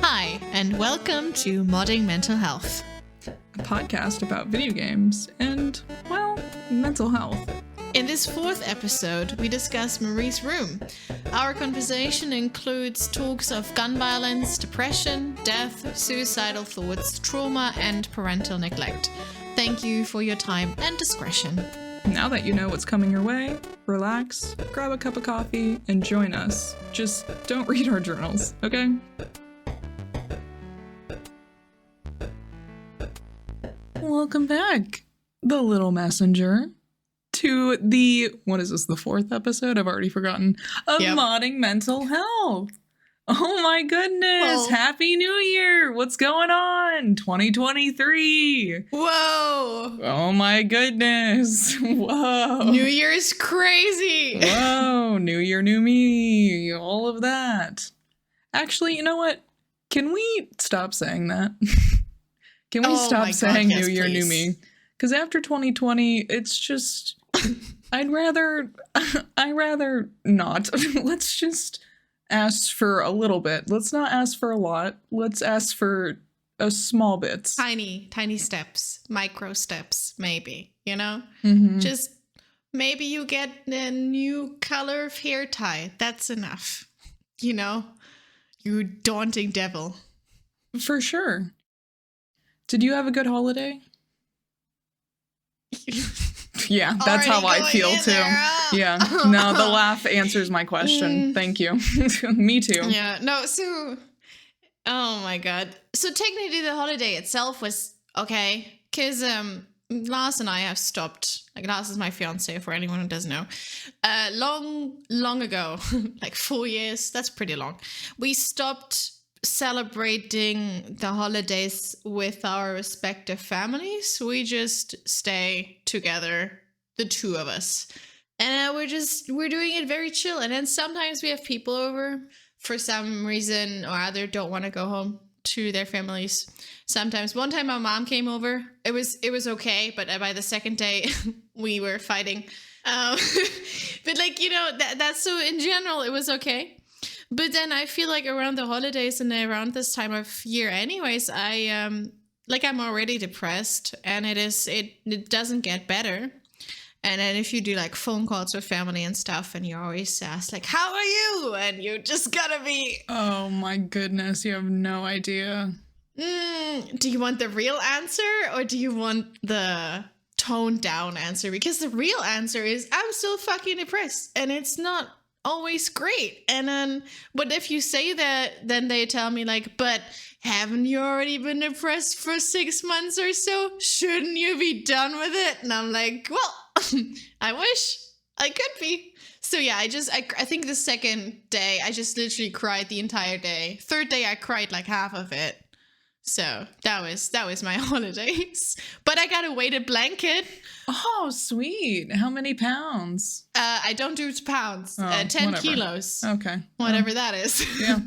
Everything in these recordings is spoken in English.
Hi, and welcome to Modding Mental Health, a podcast about video games and, well, mental health. In this fourth episode, we discuss Marie's room. Our conversation includes talks of gun violence, depression, death, suicidal thoughts, trauma, and parental neglect. Thank you for your time and discretion. Now that you know what's coming your way, relax, grab a cup of coffee, and join us. Just don't read our journals, okay? Welcome back, the little messenger, to the, the fourth episode? I've already forgotten, of Modding Mental Health. Oh my goodness, well, Happy New Year! What's going on? 2023! Whoa! Oh my goodness! Whoa! New Year is crazy! Whoa! New Year, new me! All of that. Actually, you know what? Can we stop saying that? Can we stop saying New Year, new me? Because after 2020, it's just... I'd rather not. Let's just ask for a little bit. Let's not ask for a lot. Let's ask for a small bits. Tiny steps. Micro steps, maybe. You know? Mm-hmm. Just maybe you get a new color of hair tie. That's enough. You know? You daunting devil. For sure. Did you have a good holiday? Yeah, that's how I feel too. Yeah, no, the laugh answers my question. Thank you. Me too. Yeah, no, so, oh my god. So technically the holiday itself was okay, because Lars and I have stopped, like Lars is my fiance for anyone who doesn't know, long ago, like 4 years, that's pretty long, we stopped celebrating the holidays with our respective families. We just stay together, the two of us, and we're doing it very chill. And then sometimes we have people over for some reason or other, don't want to go home to their families. Sometimes one time my mom came over, it was okay, but by the second day we were fighting, but like, you know, that's so in general it was okay. But then I feel like around the holidays and around this time of year anyways, I'm already depressed, and it doesn't get better. And then if you do like phone calls with family and stuff, and you always ask like, how are you? And you just gotta be... Oh my goodness, you have no idea. Do you want the real answer, or do you want the toned down answer? Because the real answer is, I'm still fucking depressed, and it's not always great. And then, but if you say that, then they tell me like, but haven't you already been depressed for 6 months or so? Shouldn't you be done with it? And I'm like, well, I wish I could be. So yeah, I think the second day I just literally cried the entire day. Third day I cried like half of it. So that was my holidays. But I got a weighted blanket. Oh, sweet. How many pounds? I don't do pounds. 10 whatever. kilos. Okay. Whatever that is. Yeah.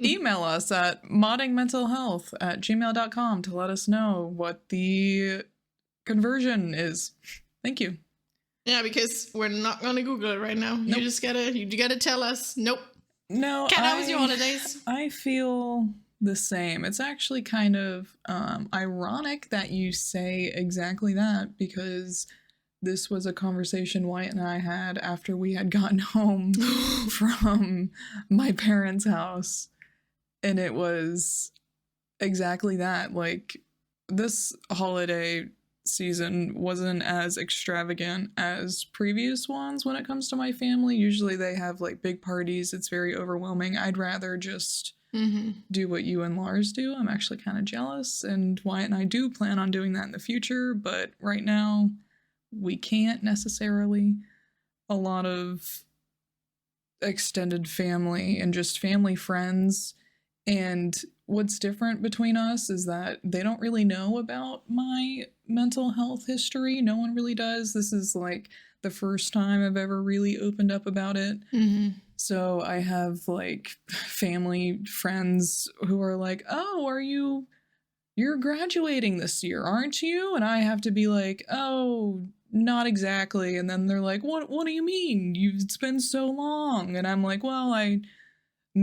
Email us at moddingmentalhealth@gmail.com to let us know what the conversion is. Thank you. Yeah, because we're not going to Google it right now. Nope. You gotta tell us. Nope. No. Kat, how was your holidays? I feel the same. It's actually kind of ironic that you say exactly that, because this was a conversation Wyatt and I had after we had gotten home from my parents' house, and it was exactly that. Like, this holiday season wasn't as extravagant as previous ones when it comes to my family. Usually they have like big parties. It's very overwhelming. I'd rather just do what you and Lars do. I'm actually kind of jealous, and Wyatt and I do plan on doing that in the future, but right now we can't necessarily. A lot of extended family and just family friends, and what's different between us is that they don't really know about my mental health history. No one really does. This is like the first time I've ever really opened up about it. So I have like family friends who are like, oh, you're graduating this year, aren't you? And I have to be like, oh, not exactly. And then they're like, what do you mean? It's been so long. And I'm like, well, I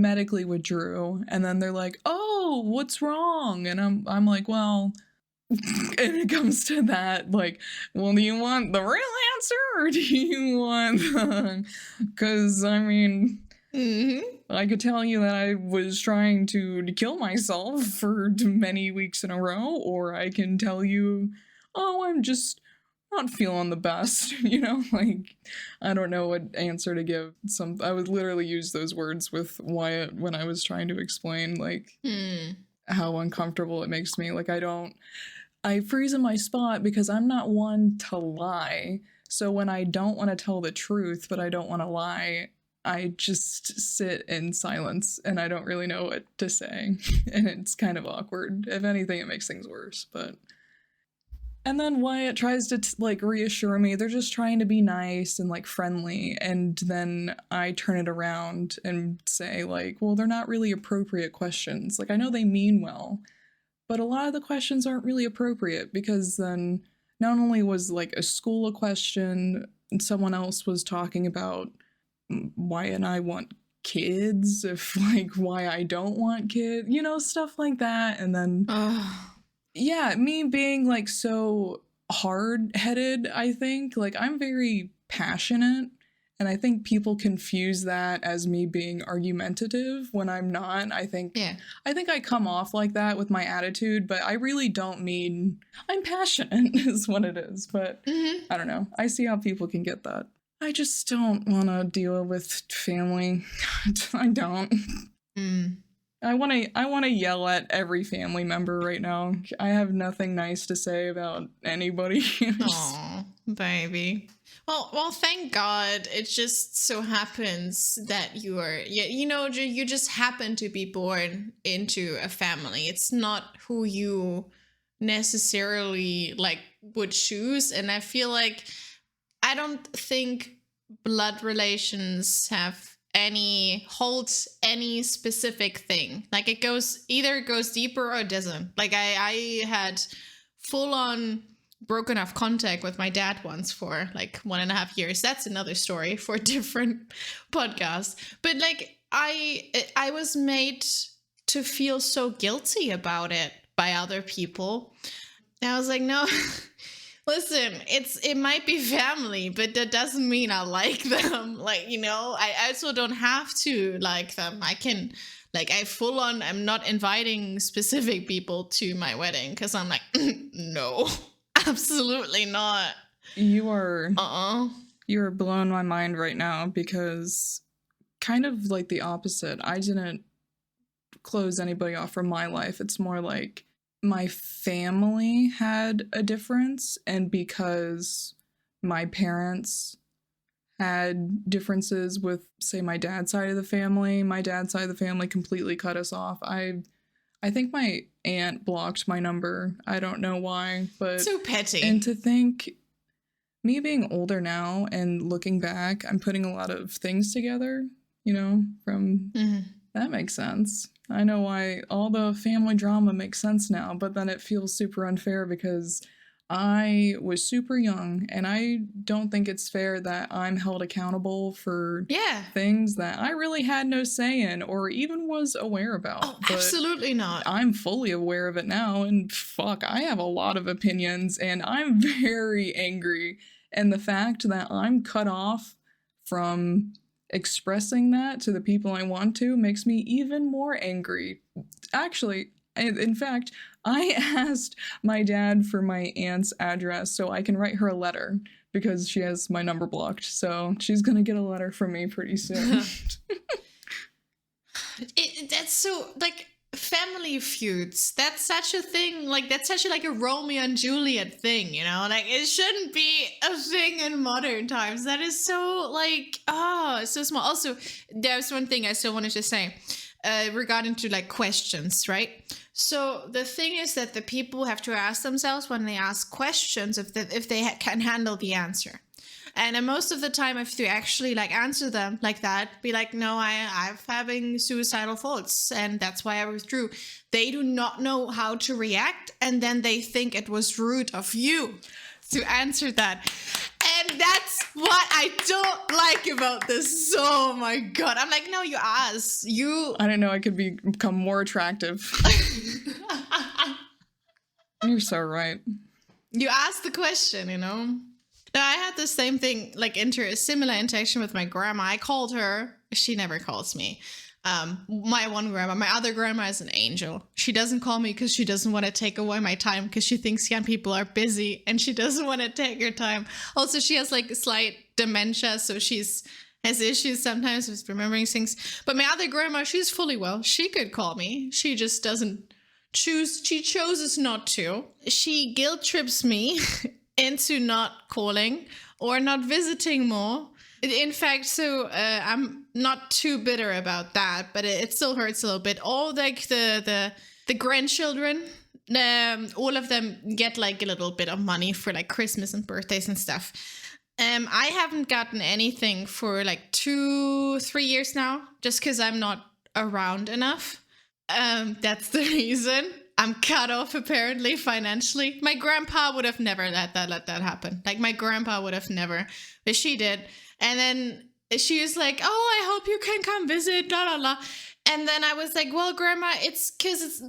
medically withdrew, and then they're like, "Oh, what's wrong?" And I'm like, "Well," and it comes to that, like, "Well, do you want the real answer or do you want the?" Because I mean, I could tell you that I was trying to kill myself for many weeks in a row, or I can tell you, "Oh, I'm just not feeling the best," like, I don't know what answer to give. I would literally use those words with Wyatt when I was trying to explain, like, how uncomfortable it makes me. Like, I freeze in my spot because I'm not one to lie. So when I don't want to tell the truth, but I don't want to lie, I just sit in silence and I don't really know what to say. And it's kind of awkward. If anything, it makes things worse, but... And then Wyatt tries to like reassure me they're just trying to be nice and like friendly, and then I turn it around and say like, well, they're not really appropriate questions. Like, I know they mean well, but a lot of the questions aren't really appropriate, because then not only was like a school a question, and someone else was talking about why and I want kids, if like why I don't want kids, stuff like that. And then yeah, me being like so hard-headed, I think, like, I'm very passionate, and I think people confuse that as me being argumentative when I'm not. I think I come off like that with my attitude, but I really don't mean I'm passionate is what it is. But I don't know. I see how people can get that. I just don't want to deal with family. I don't. I want to yell at every family member right now. I have nothing nice to say about anybody. Oh, baby. Well, thank God. It just so happens that you just happen to be born into a family. It's not who you necessarily like would choose. And I feel like I don't think blood relations holds any specific thing. Like, it either goes deeper or it doesn't. Like, I had full on broken off contact with my dad once for like 1.5 years. That's another story for a different podcast. But like, I was made to feel so guilty about it by other people. And I was like, no. Listen, it might be family, but that doesn't mean I like them. Like, I also don't have to like them. I can, like, I'm not inviting specific people to my wedding because I'm like, no, absolutely not. You are blowing my mind right now, because kind of like the opposite. I didn't close anybody off from my life. It's more like my family had a difference, and because my parents had differences with, say, my dad's side of the family completely cut us off. I think my aunt blocked my number. I don't know why, but so petty. And to think, me being older now and looking back, I'm putting a lot of things together, from that makes sense. I know why all the family drama makes sense now, but then it feels super unfair because I was super young, and I don't think it's fair that I'm held accountable for things that I really had no say in or even was aware about. Oh, absolutely not. I'm fully aware of it now, and fuck, I have a lot of opinions, and I'm very angry. And the fact that I'm cut off from expressing that to the people I want to makes me even more angry. Actually, in fact, I asked my dad for my aunt's address so I can write her a letter, because she has my number blocked. So she's gonna get a letter from me pretty soon. That's so, like, family feuds. That's such a thing. Like, that's such a Romeo and Juliet thing, Like, it shouldn't be a thing in modern times. That is so, like, so small. Also, there's one thing I still wanted to say regarding to, like, questions, right? So the thing is that the people have to ask themselves when they ask questions if they can handle the answer. And most of the time, if you actually answer them like that, be like, no, I'm having suicidal thoughts, and that's why I withdrew. They do not know how to react, and then they think it was rude of you to answer that. And that's what I don't like about this. Oh my god. I'm like, no, you ass. You. I didn't know I could become more attractive. You're so right. You asked the question, you know? No, I had the same thing, like similar interaction with my grandma. I called her. She never calls me. My one grandma, my other grandma is an angel. She doesn't call me because she doesn't want to take away my time because she thinks young people are busy and she doesn't want to take her time. Also, she has like slight dementia, so has issues sometimes with remembering things. But my other grandma, she's fully well. She could call me. She just doesn't choose. She chooses not to. She guilt trips me into not calling or not visiting more. In fact, so I'm not too bitter about that, but it still hurts a little bit. All like the grandchildren, all of them get like a little bit of money for like Christmas and birthdays and stuff. I haven't gotten anything for like 2-3 years now, just because I'm not around enough. That's the reason. I'm cut off apparently financially. My grandpa would have never let that happen. Like my grandpa would have never, but she did. And then she was like, "Oh, I hope you can come visit." La la la. And then I was like, "Well, Grandma, it's because it's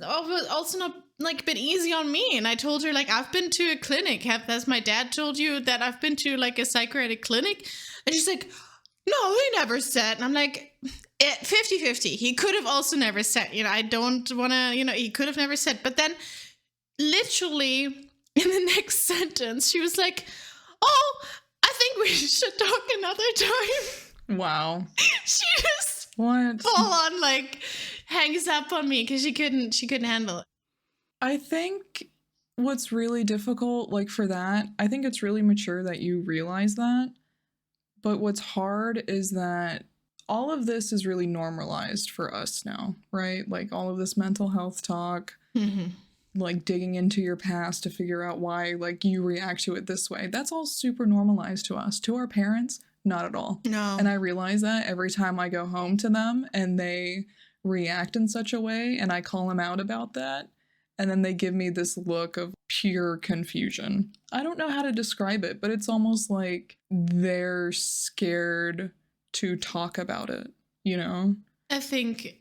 also not like been easy on me." And I told her like, "I've been to a clinic. Has my dad told you that I've been to like a psychiatric clinic?" And she's like, "No, he never said." And I'm like, 50-50. He could have also never said, I don't want to, he could have never said. But then literally in the next sentence, she was like, "Oh, I think we should talk another time." Wow. She just What? full on like hangs up on me because she couldn't handle it. I think what's really difficult, like for that, I think it's really mature that you realize that. But what's hard is that all of this is really normalized for us now, right? Like all of this mental health talk, like digging into your past to figure out why like you react to it this way. That's all super normalized to us. To our parents, not at all. No. And I realize that every time I go home to them and they react in such a way and I call them out about that. And then they give me this look of pure confusion. I don't know how to describe it, but it's almost like they're scared to talk about it, I think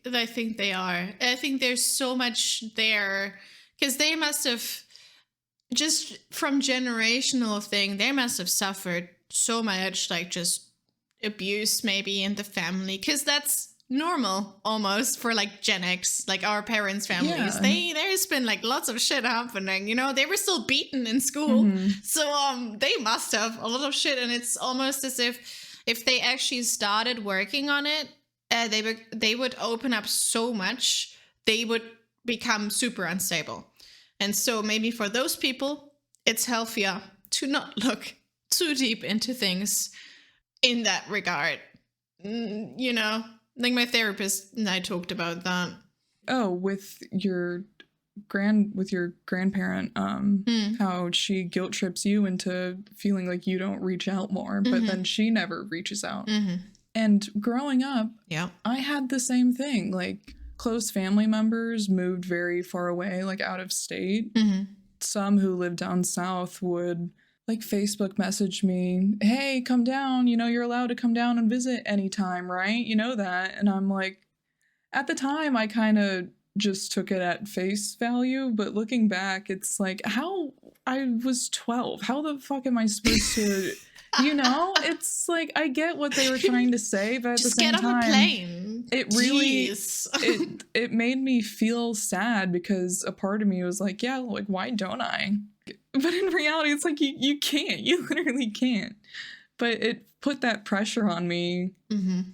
they are. I think there's so much there because they must have, just from generational thing, they must have suffered so much, like just abuse maybe in the family, because that's normal almost for like Gen X, like our parents' families. Yeah. There's been like lots of shit happening, they were still beaten in school. So they must have a lot of shit, and it's almost as if they actually started working on it, they would open up so much, they would become super unstable. And so maybe for those people, it's healthier to not look too deep into things in that regard. Like my therapist and I talked about that. Oh, with your grandparent, how she guilt trips you into feeling like you don't reach out more, but then she never reaches out. And growing up, I had the same thing. Like close family members moved very far away, like out of state. Some who lived down south would like Facebook message me, "Hey, come down, you're allowed to come down and visit anytime, right? You know that." And I'm like, at the time I kind of just took it at face value, but looking back, it's like, how I was 12. How the fuck am I supposed to, It's like, I get what they were trying to say, but at just the same get on time, a plane. It really, it made me feel sad because a part of me was like, yeah, like, why don't I? But in reality, it's like, you can't. You literally can't. But it put that pressure on me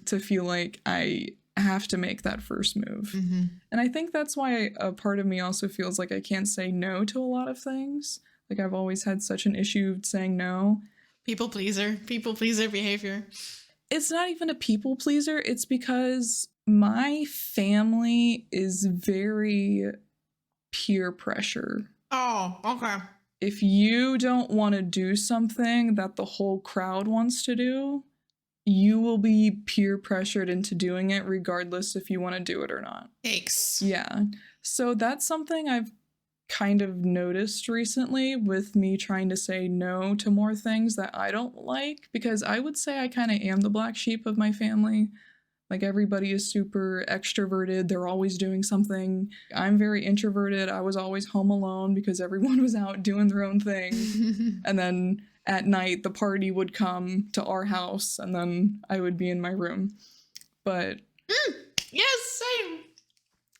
to feel like I have to make that first move. And I think that's why a part of me also feels like I can't say no to a lot of things. Like I've always had such an issue saying no. People pleaser behavior. It's not even a people pleaser. It's because my family is very peer pressure. Oh, okay. If you don't want to do something that the whole crowd wants to do, you will be peer pressured into doing it regardless if you want to do it or not. Yikes. Yeah. So that's something I've kind of noticed recently with me trying to say no to more things that I don't like, because I would say I kind of am the black sheep of my family. Like, everybody is super extroverted. They're always doing something. I'm very introverted. I was always home alone because everyone was out doing their own thing. And then at night, the party would come to our house, and then I would be in my room. But Yes, same.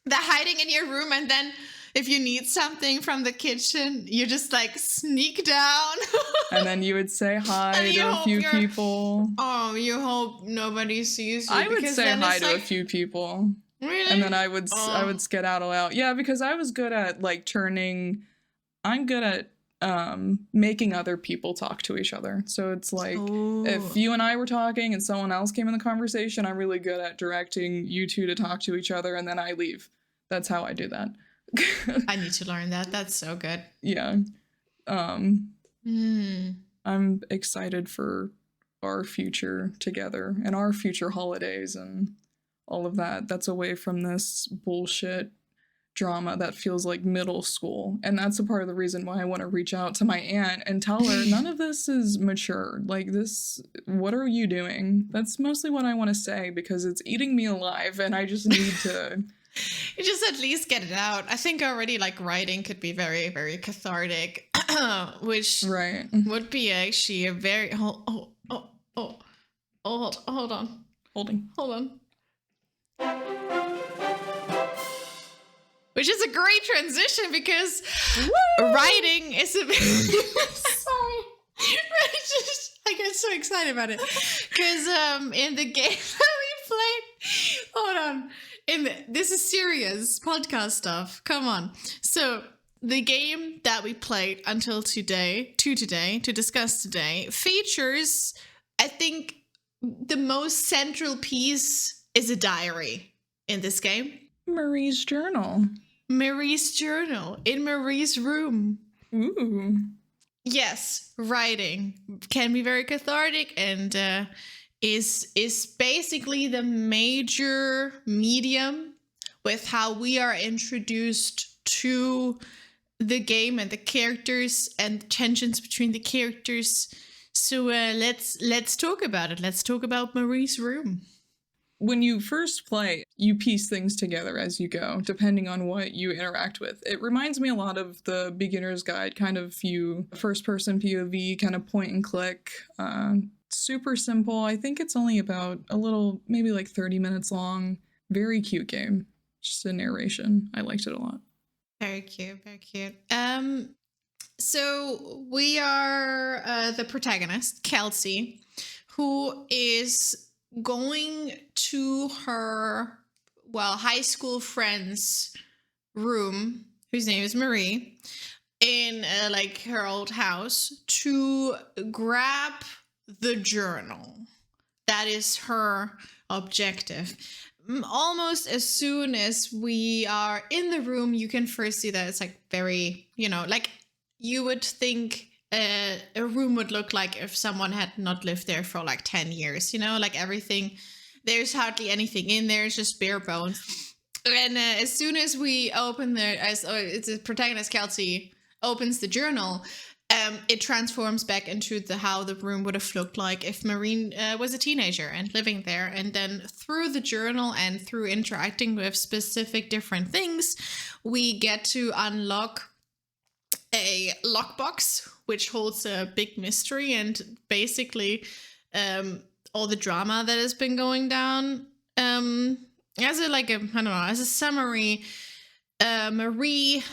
The hiding in your room, and then if you need something from the kitchen, you just like sneak down. and then you would say hi And you to a hope few you're- people. Oh, you hope nobody sees you. I would because say then hi it's to a like, few people. Really? And then I would Oh. skedaddle out. Yeah, because I was good at like I'm good at making other people talk to each other. So it's like, if you and I were talking and someone else came in the conversation, I'm really good at directing you two to talk to each other, and then I leave. That's how I do that. I need to learn that. That's so good. Yeah. I'm excited for our future together and our future holidays and all of that. That's away from this bullshit drama that feels like middle school. And that's a part of the reason why I want to reach out to my aunt and tell her none of this is mature. Like, this, what are you doing? That's mostly what I want to say, because it's eating me alive and I just need to... You just at least get it out. I think already like writing could be very, very cathartic, which Right. would be actually a very... hold on. Which is a great transition because writing is a... Sorry. I get so excited about it. Because in the game that we played... Hold on. This is serious podcast stuff. Come on. So the game that we played until today, to discuss today, features, I think, the most central piece is a diary in this game. Marie's journal. Marie's journal in Marie's room. Ooh. Yes, writing can be very cathartic and is basically the major medium with how we are introduced to the game and the characters and tensions between the characters. So let's talk about it. Let's talk about Marie's room. When you first play, you piece things together as you go, depending on what you interact with. It reminds me a lot of the beginner's guide, kind of view, first-person POV, kind of point and click. Super simple. I think it's only about a little, maybe like 30 minutes long. Very cute game. Just a narration. I liked it a lot. Very cute, very cute. So we are the protagonist, Kelsey, who is going to her, high school friend's room, whose name is Marie, in like her old house to grab the journal. That is her objective. Almost as soon as we are in the room, you can first see that it's like very, like you would think a room would look like if someone had not lived there for like 10 years, like everything, there's hardly anything in there, it's just bare bones. And as soon as we open it's the protagonist, Kelsey, opens the journal, it transforms back into how the room would have looked like if Maureen was a teenager and living there. And then through the journal and through interacting with specific different things, we get to unlock a lockbox, which holds a big mystery and basically all the drama that has been going down. As a summary, Marie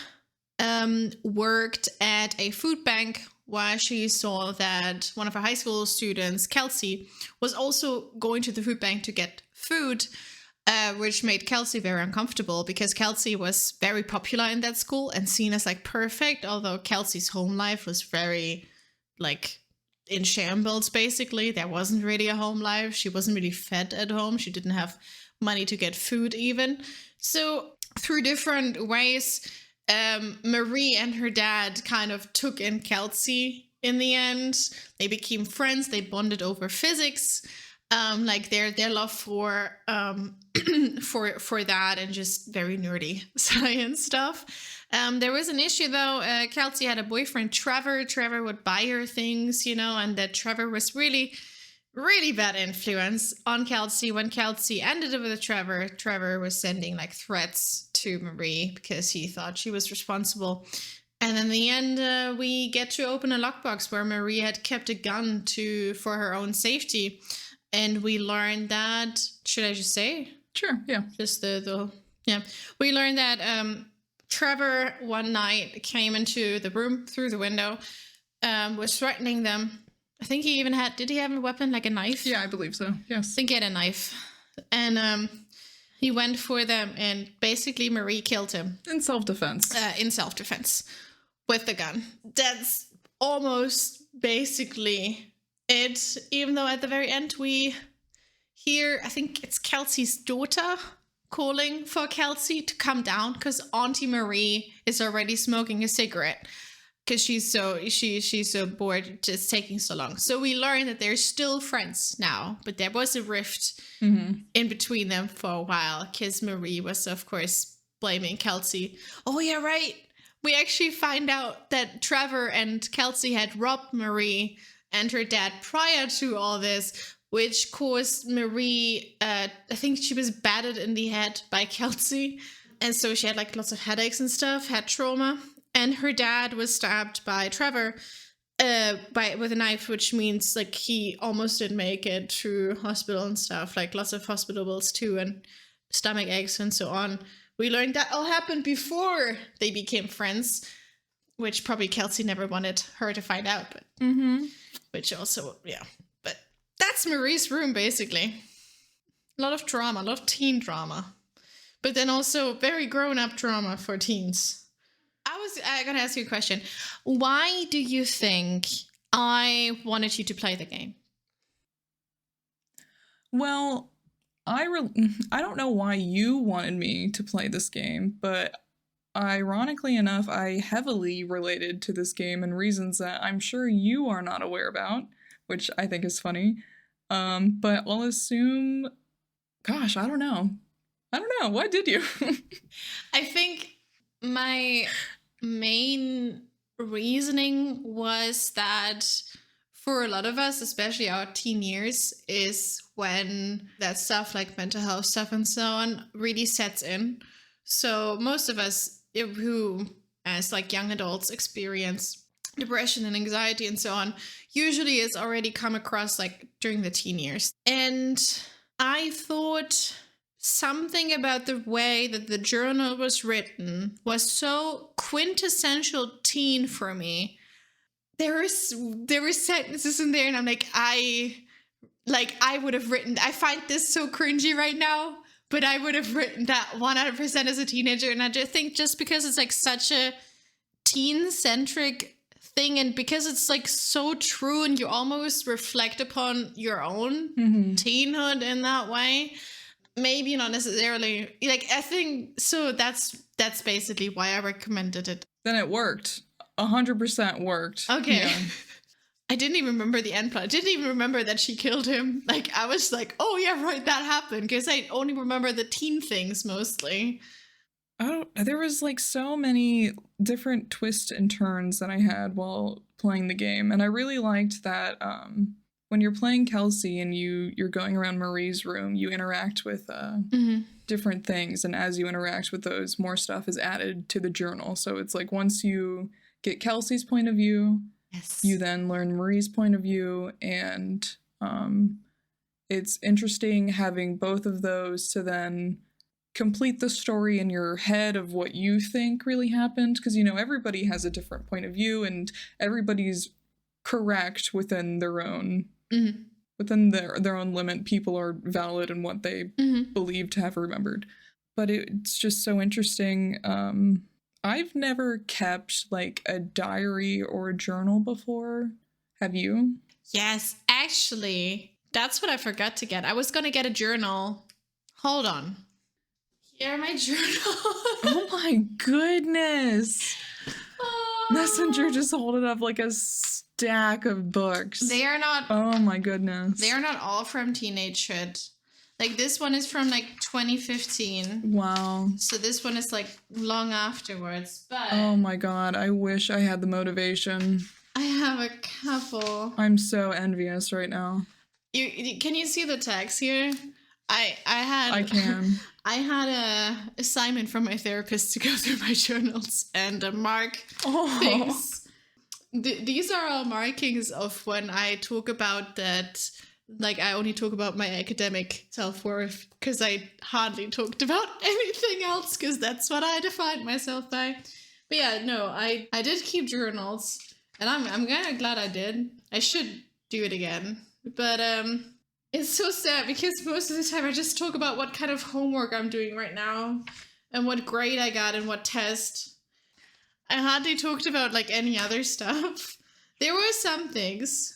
worked at a food bank while she saw that one of her high school students, Kelsey, was also going to the food bank to get food, which made Kelsey very uncomfortable because Kelsey was very popular in that school and seen as like perfect, although Kelsey's home life was very like in shambles, basically. There wasn't really a home life. She wasn't really fed at home. She didn't have money to get food even. So through different ways, Marie and her dad kind of took in Kelsey in the end. They became friends. They bonded over physics. like their love for for that and just very nerdy science stuff. There was an issue though. Kelsey had a boyfriend, Trevor. Trevor would buy her things, and that Trevor was really, really bad influence on Kelsey. When Kelsey ended up with Trevor, Trevor was sending like threats to Marie because he thought she was responsible. And in the end, we get to open a lockbox where Marie had kept a gun for her own safety. And we learned that, should I just say? Sure, yeah. Just yeah. We learned that Trevor one night came into the room through the window, was threatening them. I think he even did he have a weapon, like a knife? Yeah, I believe so, yes. I think he had a knife. And he went for them, and basically Marie killed him. In self-defense. In self-defense. With the gun. That's almost basically it, even though at the very end we hear, I think it's Kelsey's daughter calling for Kelsey to come down because Auntie Marie is already smoking a cigarette because she's so bored, just taking so long. So we learn that they're still friends now, but there was a rift in between them for a while because Marie was, of course, blaming Kelsey. Oh yeah, right. We actually find out that Trevor and Kelsey had robbed Marie and her dad prior to all this, which caused Marie, I think she was battered in the head by Kelsey. And so she had like lots of headaches and stuff, had trauma. And her dad was stabbed by Trevor with a knife, which means like he almost didn't make it through hospital and stuff, like lots of hospital bills too, and stomach aches and so on. We learned that all happened before they became friends, which probably Kelsey never wanted her to find out, but which also, yeah. But that's Marie's room, basically. A lot of drama, a lot of teen drama, but then also very grown-up drama for teens. I gotta ask you a question. Why do you think I wanted you to play the game? Well, I don't know why you wanted me to play this game, but ironically enough, I heavily related to this game in reasons that I'm sure you are not aware about, which I think is funny. But I'll assume, gosh, I don't know. Why did you? I think my main reasoning was that for a lot of us, especially our teen years, is when that stuff like mental health stuff and so on really sets in. So most of us who, as like young adults, experience depression and anxiety and so on, usually it's already come across like during the teen years. And I thought something about the way that the journal was written was so quintessential teen for me. There were sentences in there, and I'm like, I would have written. I find this so cringy right now, but I would have written that 100% as a teenager. And I just think just because it's like such a teen-centric thing, and because it's like so true, and you almost reflect upon your own teenhood in that way. Maybe not necessarily. Like, I think so. That's basically why I recommended it. Then it worked. 100% worked. Okay. Yeah. I didn't even remember the end plot. I didn't even remember that she killed him. Like, I was like, oh yeah, right, that happened. Because I only remember the teen things mostly. There was like so many different twists and turns that I had while playing the game. And I really liked that when you're playing Kelsey and you're going around Marie's room, you interact with different things. And as you interact with those, more stuff is added to the journal. So it's like once you get Kelsey's point of view, yes, you then learn Marie's point of view. And it's interesting having both of those to then complete the story in your head of what you think really happened. Because, everybody has a different point of view and everybody's correct within their own within their own limit. People are valid in what they believe to have remembered. But it's just so interesting. I've never kept like a diary or a journal before. Have you? Yes, actually, that's what I forgot to get. I was gonna get a journal. Hold on. Here, my journal. Oh my goodness. Messenger just hold it up like a stack of books. They are not. Oh my goodness. They are not all from teenagehood. Like this one is from like 2015. Wow. So this one is like long afterwards. But Oh my god, I wish I had the motivation. I have a couple. I'm so envious right now. Can you see the text here? I can. I had a assignment from my therapist to go through my journals and mark things. These are all markings of when I talk about that. Like, I only talk about my academic self-worth because I hardly talked about anything else because that's what I defined myself by. But yeah, no, I did keep journals, and I'm kind of glad I did. I should do it again. But it's so sad because most of the time I just talk about what kind of homework I'm doing right now and what grade I got and what test. I hardly talked about, like, any other stuff. There were some things.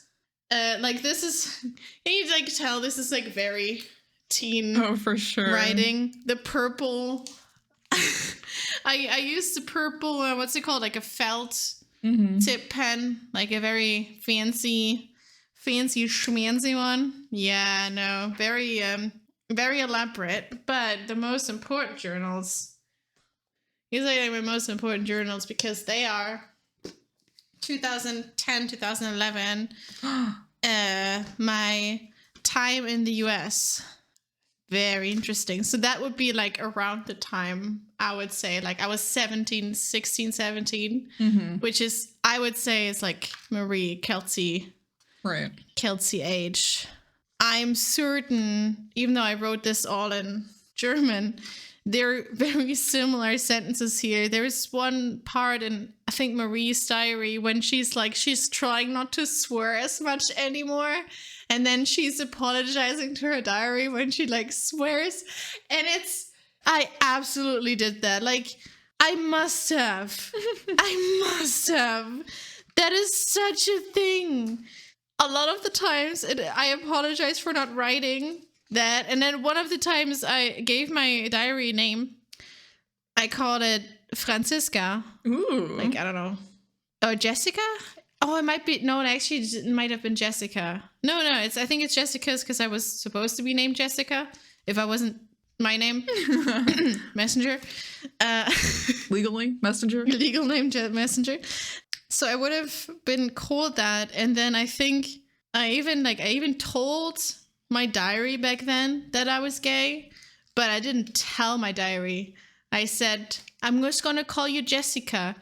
Like this is, can you like tell this is like very teen for sure. writing? The purple, I used the purple, what's it called? Like a felt tip pen, like a very fancy schmancy one. Yeah, no, very elaborate. But the most important journals, these are my most important journals because they are 2010, 2011, my time in the US. Very interesting. So that would be like around the time, I would say, like I was 16, 17, which is, I would say, is like Marie Kelsey. Right. Kelsey age. I'm certain, even though I wrote this all in German, there are very similar sentences here. There is one part in, I think, Marie's diary when she's trying not to swear as much anymore. And then she's apologizing to her diary when she like swears. And I absolutely did that. Like, I must have. That is such a thing. A lot of the times I apologize for not writing that, and then one of the times I gave my diary name, I called it Franziska. Ooh. Like, I don't know. Or Jessica? Oh, it might be. No, actually, it might have been Jessica. No, I think it's Jessica's because I was supposed to be named Jessica if I wasn't my name. Messenger. Legally, Messenger. Legal name, Messenger. So I would have been called that, and then I think I even told my diary back then that I was gay, but I didn't tell my diary. I said, I'm just gonna call you Jessica.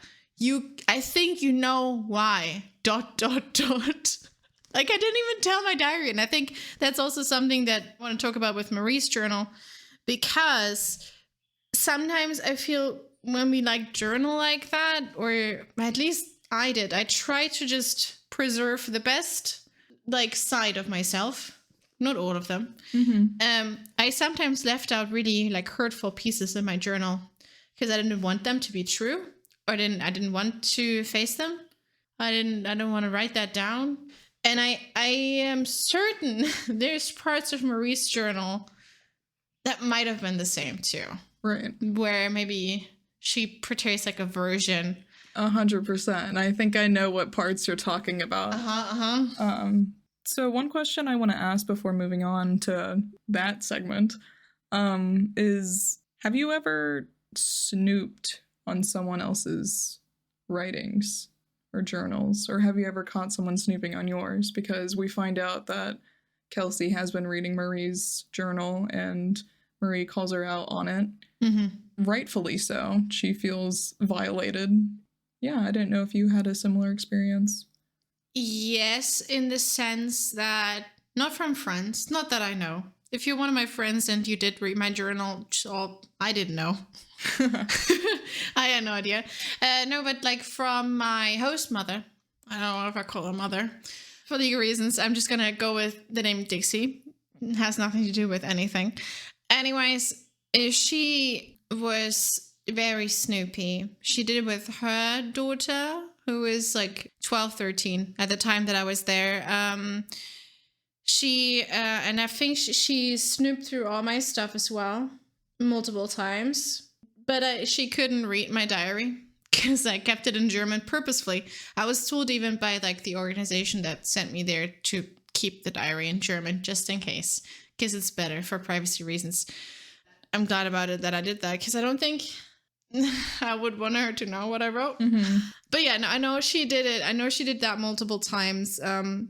I think you know why. ... Like, I didn't even tell my diary, and I think that's also something that I want to talk about with Marie's journal, because sometimes I feel when we like journal like that, or at least I did, I try to just preserve the best like side of myself. Not all of them. I sometimes left out really like hurtful pieces in my journal because I didn't want them to be true, or I didn't want to face them. I don't want to write that down. And I am certain there's parts of Marie's journal that might have been the same too. Right. Where maybe she portrays like a version. 100%. I think I know what parts you're talking about. So one question I want to ask before moving on to that segment is, have you ever snooped on someone else's writings or journals, or have you ever caught someone snooping on yours? Because we find out that Kelsey has been reading Marie's journal and Marie calls her out on it. Rightfully so. She feels violated. Yeah, I didn't know if you had a similar experience. Yes, in the sense that, not from friends, not that I know. If you're one of my friends and you did read my journal, I didn't know. I had no idea. No, but like from my host mother. I don't know if I call her mother. For legal reasons, I'm just going to go with the name Dixie. It has nothing to do with anything. Anyways, she was very snoopy. She did it with her daughter, who was like 12, 13 at the time that I was there. She, and I think she snooped through all my stuff as well, multiple times. But she couldn't read my diary because I kept it in German purposefully. I was told even by like the organization that sent me there to keep the diary in German just in case it's better for privacy reasons. I'm glad about it that I did that, because I don't think I would want her to know what I wrote. But yeah, no, I know she did it. I know she did that multiple times. And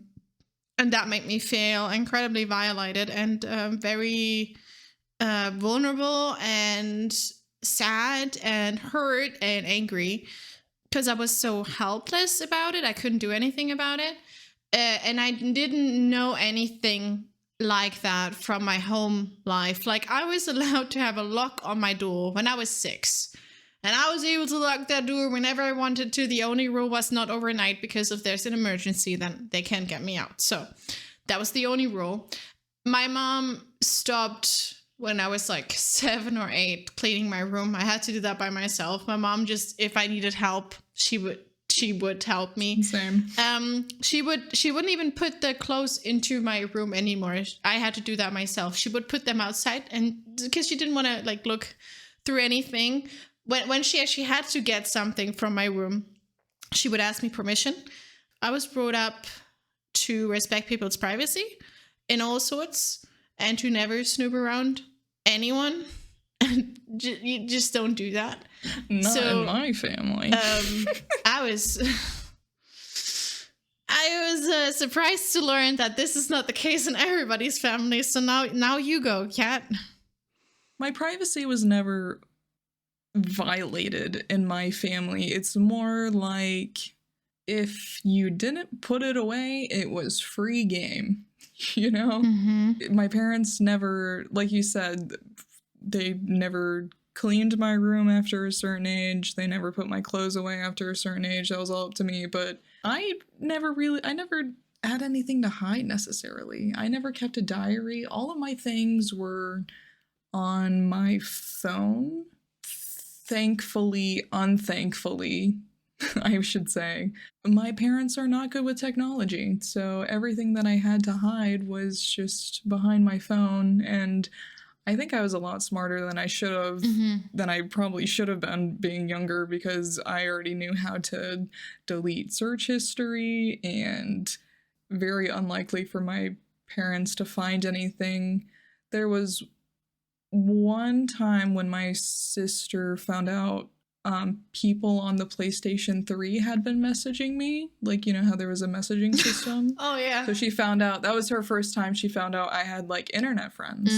that made me feel incredibly violated and very vulnerable and sad and hurt and angry, because I was so helpless about it. I couldn't do anything about it. And I didn't know anything like that from my home life. Like, I was allowed to have a lock on my door when I was 6. And I was able to lock that door whenever I wanted to. The only rule was not overnight, because if there's an emergency, then they can't get me out. So that was the only rule. My mom stopped when I was like 7 or 8 cleaning my room. I had to do that by myself. My mom just, if I needed help, she would help me. Same. She wouldn't even put the clothes into my room anymore. I had to do that myself. She would put them outside, and because she didn't want to like look through anything. When she actually had to get something from my room, she would ask me permission. I was brought up to respect people's privacy in all sorts, and to never snoop around anyone. You just don't do that. Not in my family. I was surprised to learn that this is not the case in everybody's family. So now you go, Kat. My privacy was never violated in my family. It's more like, if you didn't put it away, it was free game. You know? My parents never, like you said, they never cleaned my room after a certain age. They never put my clothes away after a certain age. That was all up to me. But I never had anything to hide necessarily. I never kept a diary. All of my things were on my phone. Thankfully, unthankfully, I should say, my parents are not good with technology. So everything that I had to hide was just behind my phone. And I think I was a lot smarter than I should have, than I probably should have been being younger, because I already knew how to delete search history, and very unlikely for my parents to find anything. There was one time when my sister found out people on the PlayStation 3 had been messaging me. Like, you know how there was a messaging system? Oh, yeah. So she found out, that was her first time she found out I had, like, internet friends.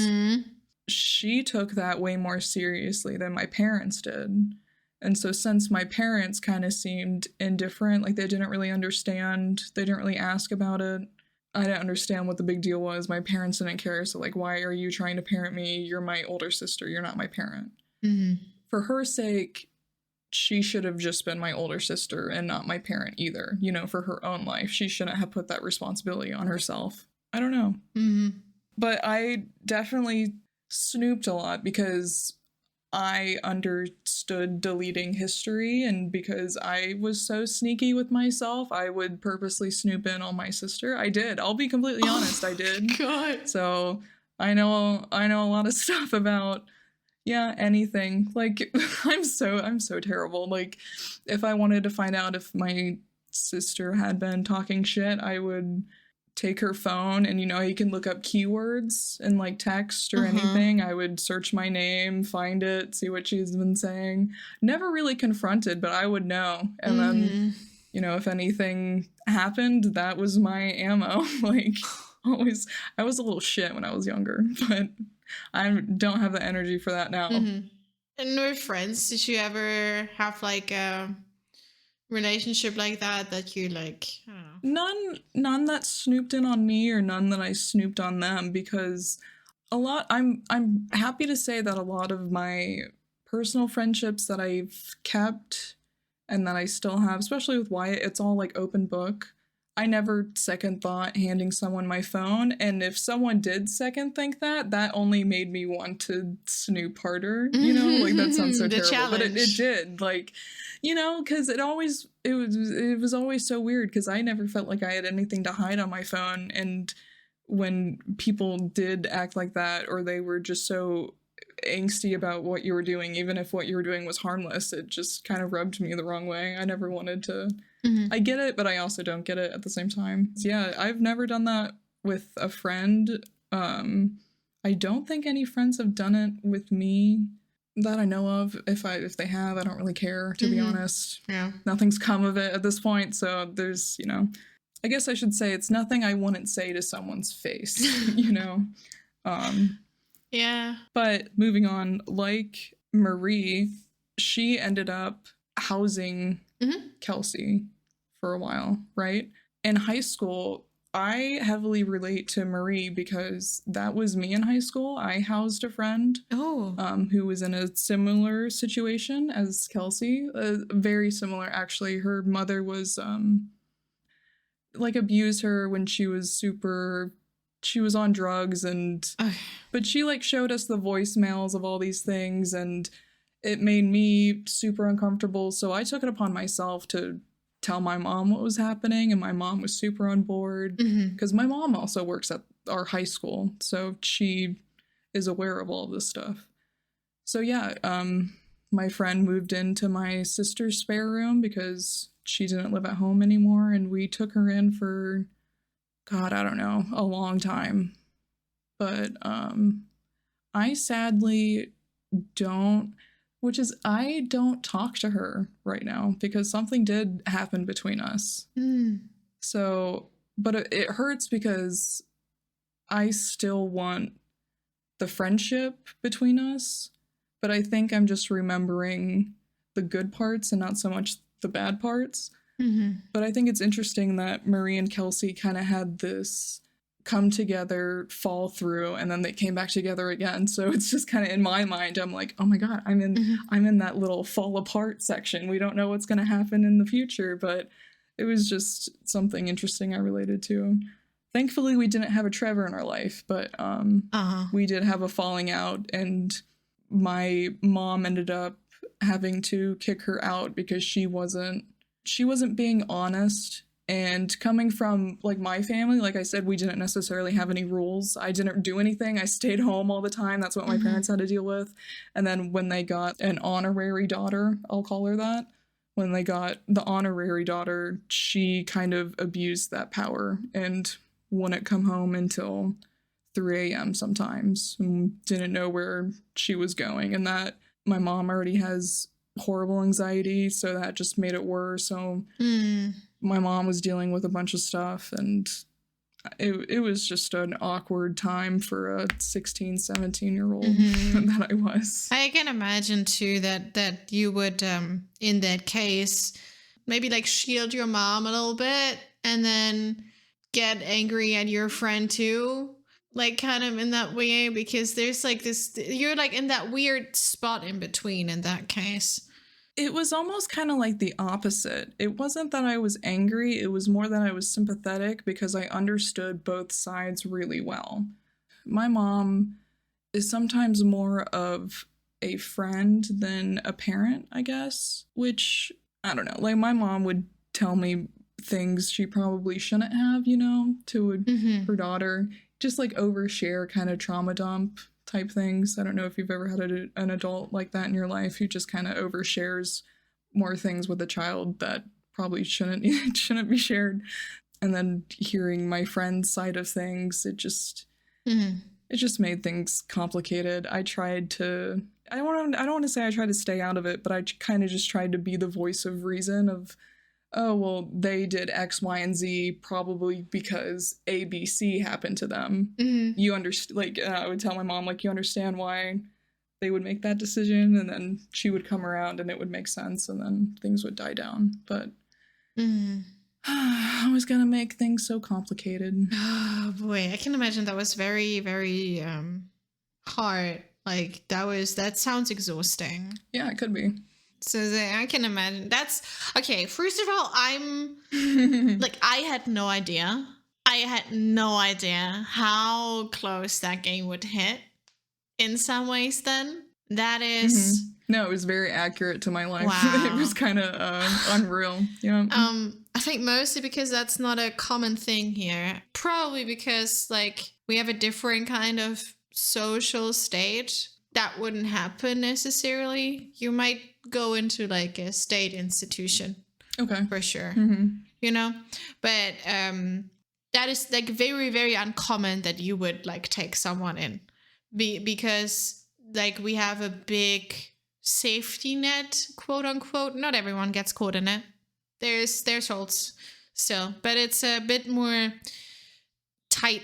She took that way more seriously than my parents did. And so since my parents kind of seemed indifferent, like they didn't really understand, they didn't really ask about it, I didn't understand what the big deal was. My parents didn't care, so like, why are you trying to parent me? You're my older sister, you're not my parent. For her sake, she should have just been my older sister and not my parent either. You know, for her own life, she shouldn't have put that responsibility on herself. I don't know. But I definitely snooped a lot because I understood deleting history, and because I was so sneaky with myself, I would purposely snoop in on my sister. I did. I'll be completely honest, I did. God. So I know a lot of stuff about, anything. Like, I'm so terrible. Like, if I wanted to find out if my sister had been talking shit, I would take her phone, and you know, you can look up keywords in like text or anything. I would search my name, find it, see what she's been saying. Never really confronted, but I would know. And then, you know, if anything happened, that was my ammo. Like, always, I was a little shit when I was younger, but I don't have the energy for that now. And with friends, did you ever have like a relationship like that you like, I don't know? None that snooped in on me, or none that I snooped on them, because I'm happy to say that a lot of my personal friendships that I've kept and that I still have, especially with Wyatt, it's all like open book. I never second thought handing someone my phone, and if someone did second think that only made me want to snoop harder, you know? Like, that sounds so terrible, challenge. But it did, like, you know, because it was always so weird, because I never felt like I had anything to hide on my phone, and when people did act like that, or they were just so angsty about what you were doing, even if what you were doing was harmless. It just kind of rubbed me the wrong way. I never wanted to. I get it, but I also don't get it at the same time. So yeah, I've never done that with a friend. I don't think any friends have done it with me that I know of. If they have, I don't really care, to be honest. Yeah. Nothing's come of it at this point, so there's, I guess I should say it's nothing I wouldn't say to someone's face, Yeah. But moving on, like Marie, she ended up housing Kelsey for a while, right? In high school, I heavily relate to Marie because that was me in high school. I housed a friend who was in a similar situation as Kelsey. Very similar, actually. Her mother was abused her when she was on drugs, but she showed us the voicemails of all these things, and it made me super uncomfortable. So I took it upon myself to tell my mom what was happening, and my mom was super on board because my mom also works at our high school, so she is aware of all of this stuff. So yeah, my friend moved into my sister's spare room because she didn't live at home anymore, and we took her in for, God, I don't know, a long time. But I sadly I don't talk to her right now because something did happen between us. So, but it hurts because I still want the friendship between us, but I think I'm just remembering the good parts and not so much the bad parts. But I think it's interesting that Marie and Kelsey kind of had this come together, fall through, and then they came back together again. So it's just kind of in my mind, I'm like, oh my God, I'm in that little fall apart section. We don't know what's going to happen in the future, but it was just something interesting I related to. Thankfully, we didn't have a Trevor in our life, but we did have a falling out, and my mom ended up having to kick her out because she wasn't being honest. And coming from my family, like I said, we didn't necessarily have any rules. I didn't do anything. I stayed home all the time. That's what my parents had to deal with. And then when they got an honorary daughter, I'll call her that, when they got the honorary daughter, she kind of abused that power and wouldn't come home until 3 a.m. sometimes and didn't know where she was going. And that my mom already has horrible anxiety, so that just made it worse. So my mom was dealing with a bunch of stuff, and it was just an awkward time for a 16, 17-year-old that I was. I can imagine too that you would in that case maybe shield your mom a little bit and then get angry at your friend too, kind of in that way, because there's this, you're in that weird spot in between in that case. It was almost kind of like the opposite. It wasn't that I was angry, it was more that I was sympathetic because I understood both sides really well. My mom is sometimes more of a friend than a parent, I guess, which, I don't know, my mom would tell me things she probably shouldn't have, to her daughter, just overshare, kind of trauma dump type things. I don't know if you've ever had an adult like that in your life who just kind of overshares more things with a child that probably shouldn't be shared. And then hearing my friend's side of things, it just made things complicated. I don't want to say I tried to stay out of it, but I kind of just tried to be the voice of reason of, oh, well, they did X, Y, and Z probably because A, B, C happened to them. You understand, I would tell my mom, you understand why they would make that decision, and then she would come around and it would make sense, and then things would die down. But I was gonna make things so complicated. Oh boy, I can imagine that was very, very hard. That sounds exhausting. Yeah, it could be. So I can imagine. That's okay. First of all, I'm I had no idea. I had no idea how close that game would hit in some ways then. That is... No, it was very accurate to my life. Wow. It was kind of unreal. Yeah. I think mostly because that's not a common thing here. Probably because we have a different kind of social state. that wouldn't happen necessarily. You might go into like a state institution Okay. for sure, Mm-hmm. you know? But that is like very, very uncommon that you would like take someone in because like we have a big safety net, quote unquote. Not everyone gets caught in it. There's holes still, but it's a bit more tight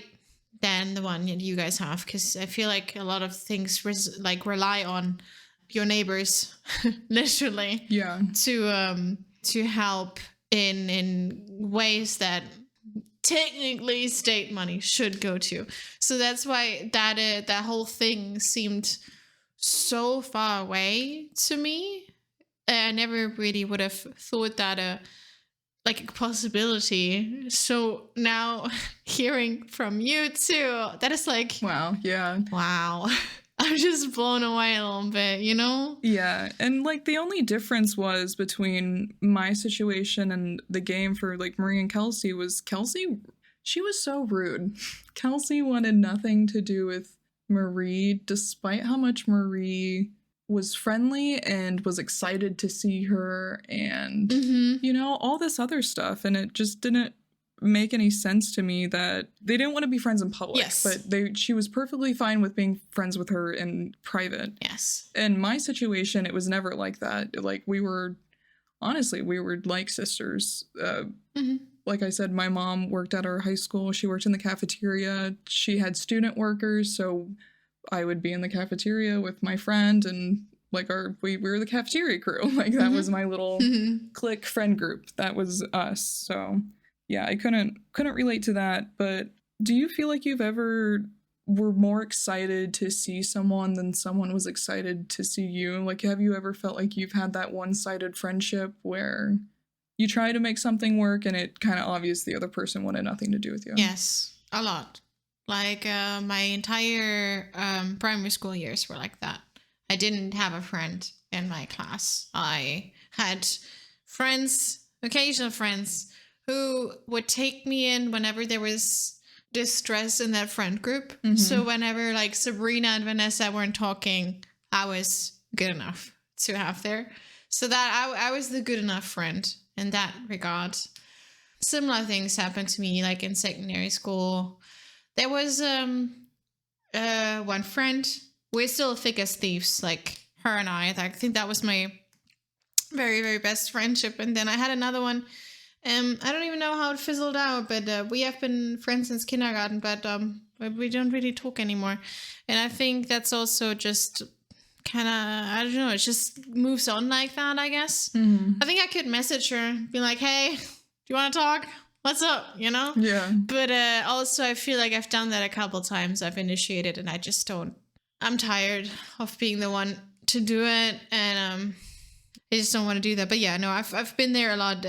than the one that you guys have, because I feel like a lot of things rely on your neighbors, literally, Yeah. to help in ways that technically state money should go to. So that's why that whole thing seemed so far away to me. I never really would have thought that like a possibility. So now hearing from you too, that is like, Wow. Yeah. wow. I'm just blown away a little bit, you know? Yeah, and like the only difference was between my situation and the game for like Marie and Kelsey was Kelsey, she was so rude. Kelsey wanted nothing to do with Marie, despite how much Marie was friendly and was excited to see her and, you know, all this other stuff. And it just didn't make any sense to me that they didn't want to be friends in public, Yes. but she was perfectly fine with being friends with her in private. Yes. In my situation, it was never like that. Like we were like sisters. Like I said, my mom worked at our high school. She worked in the cafeteria. She had student workers, so I would be in the cafeteria with my friend, and like we were the cafeteria crew. Like that was my little clique friend group. That was us. So yeah, I couldn't relate to that. But do you feel like you've ever were more excited to see someone than someone was excited to see you? Like, have you ever felt like you've had that one-sided friendship where you try to make something work and it kind of obvious the other person wanted nothing to do with you? Yes, a lot. Like my entire primary school years were like that. I didn't have a friend in my class. I had friends, occasional friends, who would take me in whenever there was distress in that friend group. So whenever like Sabrina and Vanessa weren't talking, I was good enough to have there. So that I was the good enough friend in that regard. Similar things happened to me like in secondary school. There was one friend. We're still thick as thieves, like her and I. I think that was my very, very best friendship. And then I had another one. I don't even know how it fizzled out, but we have been friends since kindergarten, but we don't really talk anymore. And I think that's also just kind of, I don't know, it just moves on like that, I guess. I think I could message her, be like, hey, do you want to talk? What's up? You know? Yeah. But also I feel like I've done that a couple times. I've initiated and I just don't. I'm tired of being the one to do it, and I just don't want to do that. But yeah, no, I've been there a lot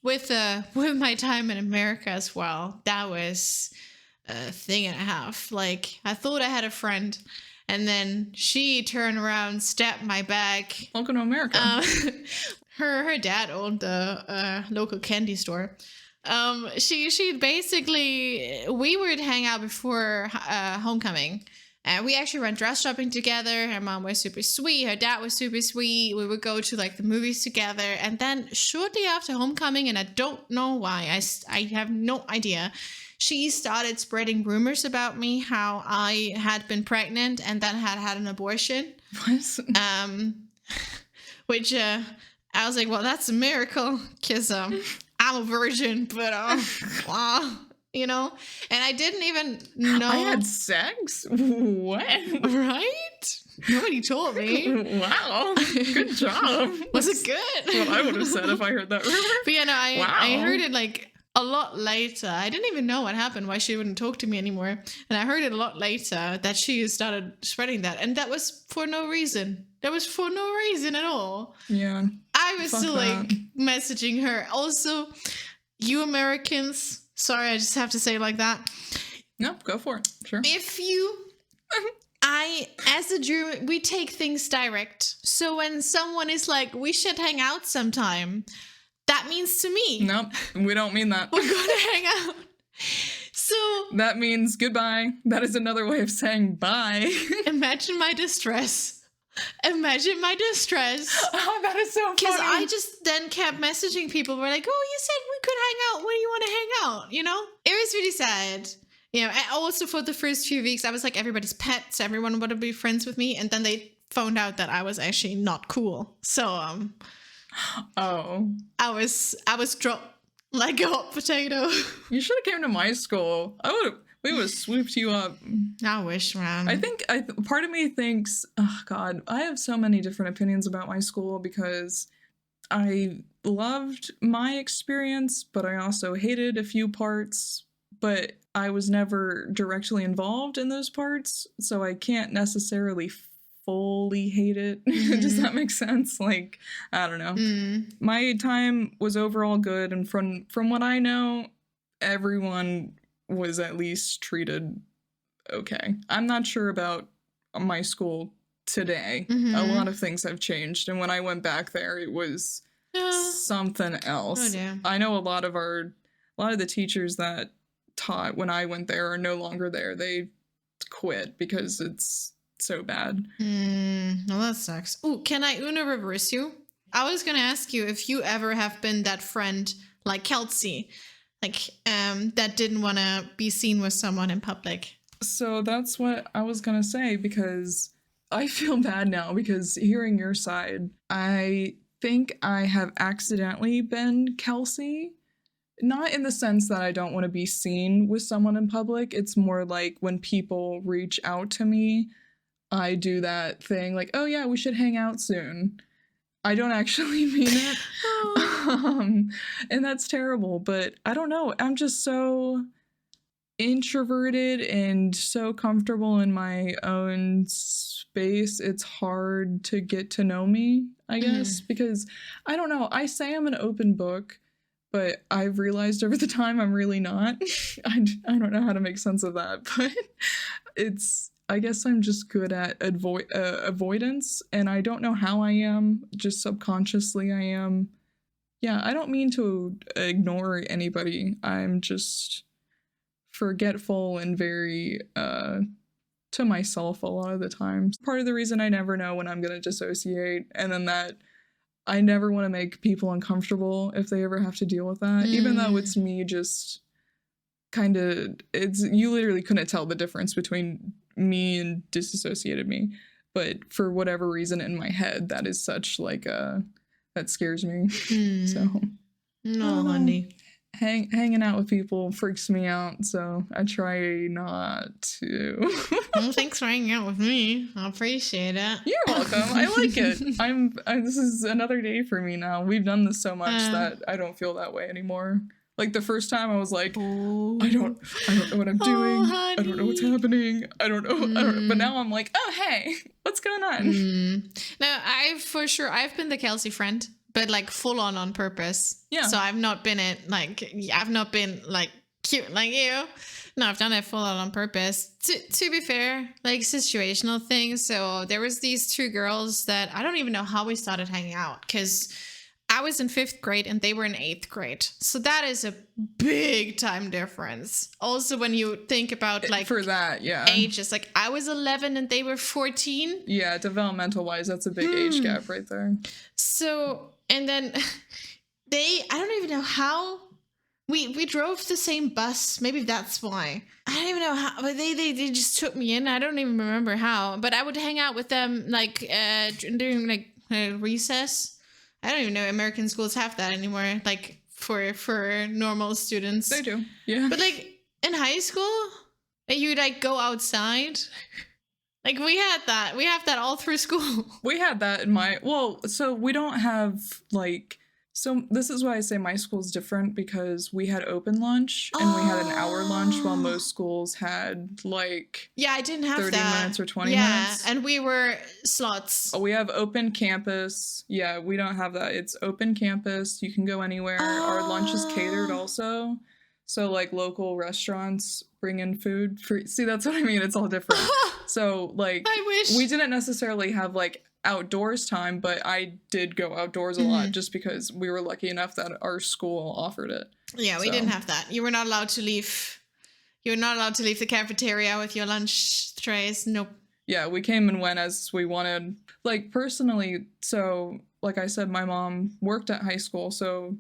with my time in America as well. That was a thing and a half. Like I thought I had a friend, and then she turned around, stabbed my back. Welcome to America. Her dad owned the local candy store. She basically, we would hang out before homecoming. We actually went dress shopping together. Her mom was super sweet. Her dad was super sweet. We would go to like the movies together. And then shortly after homecoming, and I don't know why, I have no idea, she started spreading rumors about me, how I had been pregnant and then had an abortion. What? Which I was like, well, that's a miracle, because I'm a virgin, but wow. You know, and I didn't even know. I had sex? What? Right? Nobody told me. Wow. Good job. Was it good? What I would have said if I heard that rumor. But yeah, no, I heard it like a lot later. I didn't even know what happened, why she wouldn't talk to me anymore. And I heard it a lot later that she started spreading that. And that was for no reason. That was for no reason at all. Yeah. I was still that. like messaging her. Also, you Americans... Sorry, I just have to say it like that. No, go for it. Sure. If you... as a German, we take things direct. So when someone is like, we should hang out sometime, that means to me... Nope, we don't mean that. We're going to hang out. So That means goodbye. That is another way of saying bye. imagine my distress. Imagine my distress. Oh, that is so funny. Because I just then kept messaging people. We're like, oh, you said we could hang out. When do you want to hang out? You know? It was really sad. You know, and also for the first few weeks, I was like everybody's pets. Everyone wanted to be friends with me. And then they found out that I was actually not cool. So, oh. I was dropped like a hot potato. You should have came to my school. We would have swooped you up. I wish, man. I think part of me thinks, oh God, I have so many different opinions about my school because I loved my experience, but I also hated a few parts, but I was never directly involved in those parts, so I can't necessarily fully hate it. Does that make sense? Like, I don't know. My time was overall good, and from what I know, everyone was at least treated okay. I'm not sure about my school today. A lot of things have changed, and when I went back there, it was something else. Oh, yeah. I know a lot of the teachers that taught when I went there are no longer there. They quit because it's so bad. Well, that sucks. Ooh, can I Uno reverse you? I was gonna ask you if you ever have been that friend like Kelsey, like that didn't want to be seen with someone in public. So that's what I was gonna say, because I feel bad now because hearing your side, I think I have accidentally been Kelsey. Not in the sense that I don't want to be seen with someone in public. It's more like when people reach out to me, I do that thing like, oh yeah, we should hang out soon. I don't actually mean it. And that's terrible, but I don't know. I'm just so introverted and so comfortable in my own space. It's hard to get to know me, I guess, because I don't know. I say I'm an open book, but I've realized over the time I'm really not. I don't know how to make sense of that, but I guess I'm just good at avoidance, and I don't know how I am, just subconsciously I am. Yeah, I don't mean to ignore anybody. I'm just forgetful and very to myself a lot of the time. Part of the reason I never know when I'm going to dissociate, and then that I never want to make people uncomfortable if they ever have to deal with that, even though it's me just kind of, you literally couldn't tell the difference between me and disassociated me, but for whatever reason in my head, that is such like that scares me. So no, honey. Hanging out with people freaks me out, so I try not to. Well, thanks for hanging out with me. I appreciate it. You're welcome. I like it. This is another day for me now. We've done this so much that I don't feel that way anymore. Like the first time I was like, I don't know what I'm doing. I don't know what's happening. I don't know. But now I'm like, oh, hey, what's going on? No, I've been the Kelsey friend, but like full on purpose. Yeah. So I've not been cute like you. No, I've done it full on purpose. To be fair, like situational things. So there was these two girls that I don't even know how we started hanging out, because I was in 5th grade and they were in 8th grade. So that is a big time difference. Also, when you think about like for that, yeah, ages, like I was 11 and they were 14. Yeah, developmental wise, that's a big age gap right there. So, and then I don't even know how we drove the same bus. Maybe that's why. I don't even know how, but they just took me in. I don't even remember how, but I would hang out with them like during like recess. I don't even know American schools have that anymore, like for normal students. They do, yeah. But like in high school, you like go outside. Like we have that all through school. We had that so we don't have like, so this is why I say my school's different, because we had open lunch and we had an hour lunch, while most schools had like I didn't have 30 that. minutes or 20 minutes. Yeah, and we were slots. Oh, we have open campus. Yeah, we don't have that. It's open campus. You can go anywhere. Our lunch is catered also. So like local restaurants bring in food. See, that's what I mean. It's all different. So like I wish we didn't necessarily have like outdoors time, but I did go outdoors a lot just because we were lucky enough that our school offered it. Yeah, we didn't have that. You were not allowed to leave You're not allowed to leave the cafeteria with your lunch trays. Nope. Yeah, we came and went as we wanted. Like, personally, so, like I said, my mom worked at high school, so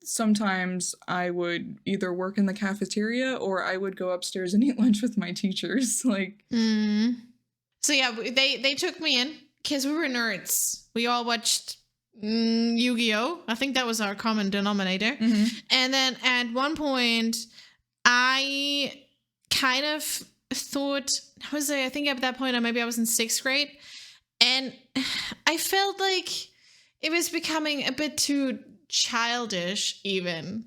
sometimes I would either work in the cafeteria or I would go upstairs and eat lunch with my teachers. Like, So yeah, they took me in because we were nerds. We all watched Yu-Gi-Oh! I think that was our common denominator. And then at one point, I kind of thought, I think at that point, maybe I was in 6th grade, and I felt like it was becoming a bit too childish even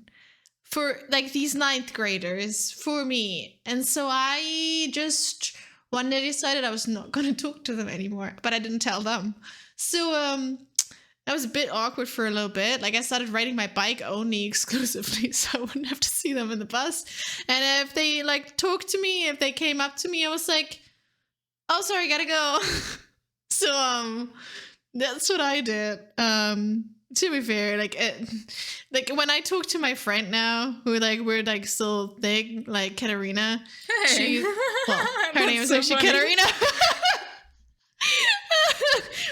for like these 9th graders for me. And so I just one day decided I was not going to talk to them anymore, but I didn't tell them. So that was a bit awkward for a little bit. Like, I started riding my bike only exclusively so I wouldn't have to see them in the bus. And if they like talked to me, if they came up to me, I was like, oh, sorry, gotta go. So that's what I did. To be fair, like when I talk to my friend now, who like we're like still big, like Katarina. hey. Her name is so actually funny. Katarina.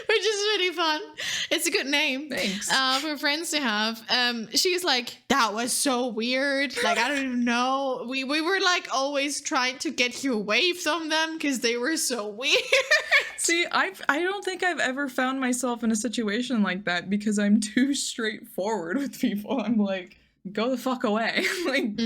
Which is really fun. It's a good name. Thanks. For friends to have. She's like, that was so weird. Like, I don't even know. We were like always trying to get you away from them because they were so weird. See, I don't think I've ever found myself in a situation like that because I'm too straightforward with people. I'm like, go the fuck away. Like,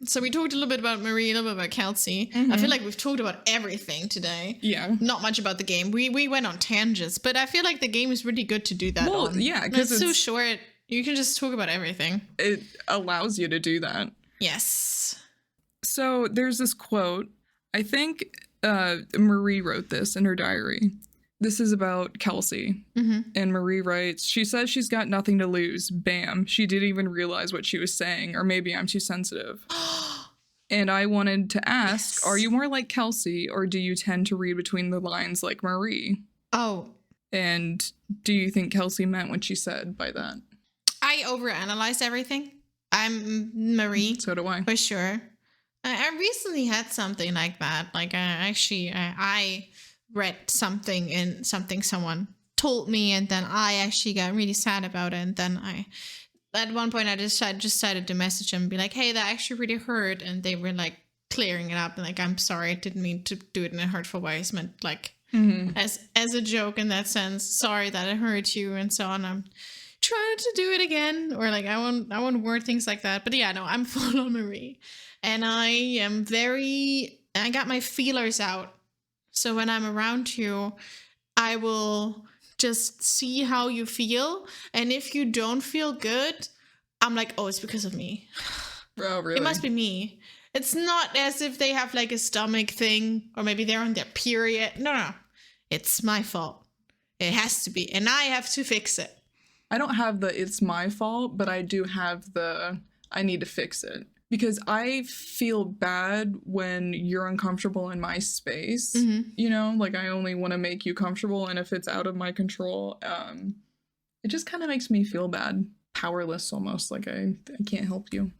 So we talked a little bit about Marie, a little bit about Kelsey. I feel like we've talked about everything today. yeah. Not much about the game. We went on tangents, but I feel like the game is really good to do that Well, on. yeah, because it's so short. You can just talk about everything. It allows you to do that. Yes. So there's this quote. I think Marie wrote this in her diary. This is about Kelsey. And Marie writes, she says she's got nothing to lose. Bam. She didn't even realize what she was saying. Or maybe I'm too sensitive. And I wanted to ask, are you more like Kelsey or do you tend to read between the lines like Marie? Oh. And do you think Kelsey meant what she said by that? I overanalyze everything. I'm Marie. So do I. For sure. I recently had something like that. Like, I read something in something someone told me, and then I actually got really sad about it. And then at one point, I just decided to message them and be like, hey, that actually really hurt. And they were like clearing it up. And like, I'm sorry, I didn't mean to do it in a hurtful way. It's meant like as a joke in that sense. Sorry that it hurt you and so on. I'm trying to do it again. Or like, I won't word things like that. But yeah, no, I'm full on Marie. And I got my feelers out. So when I'm around you, I will just see how you feel. And if you don't feel good, I'm like, oh, it's because of me. Oh, really? It must be me. It's not as if they have like a stomach thing or maybe they're on their period. No. It's my fault. It has to be. And I have to fix it. I don't have the it's my fault, but I do have the I need to fix it. Because I feel bad when you're uncomfortable in my space, you know? Like, I only want to make you comfortable, and if it's out of my control, it just kind of makes me feel bad. Powerless, almost. Like, I can't help you.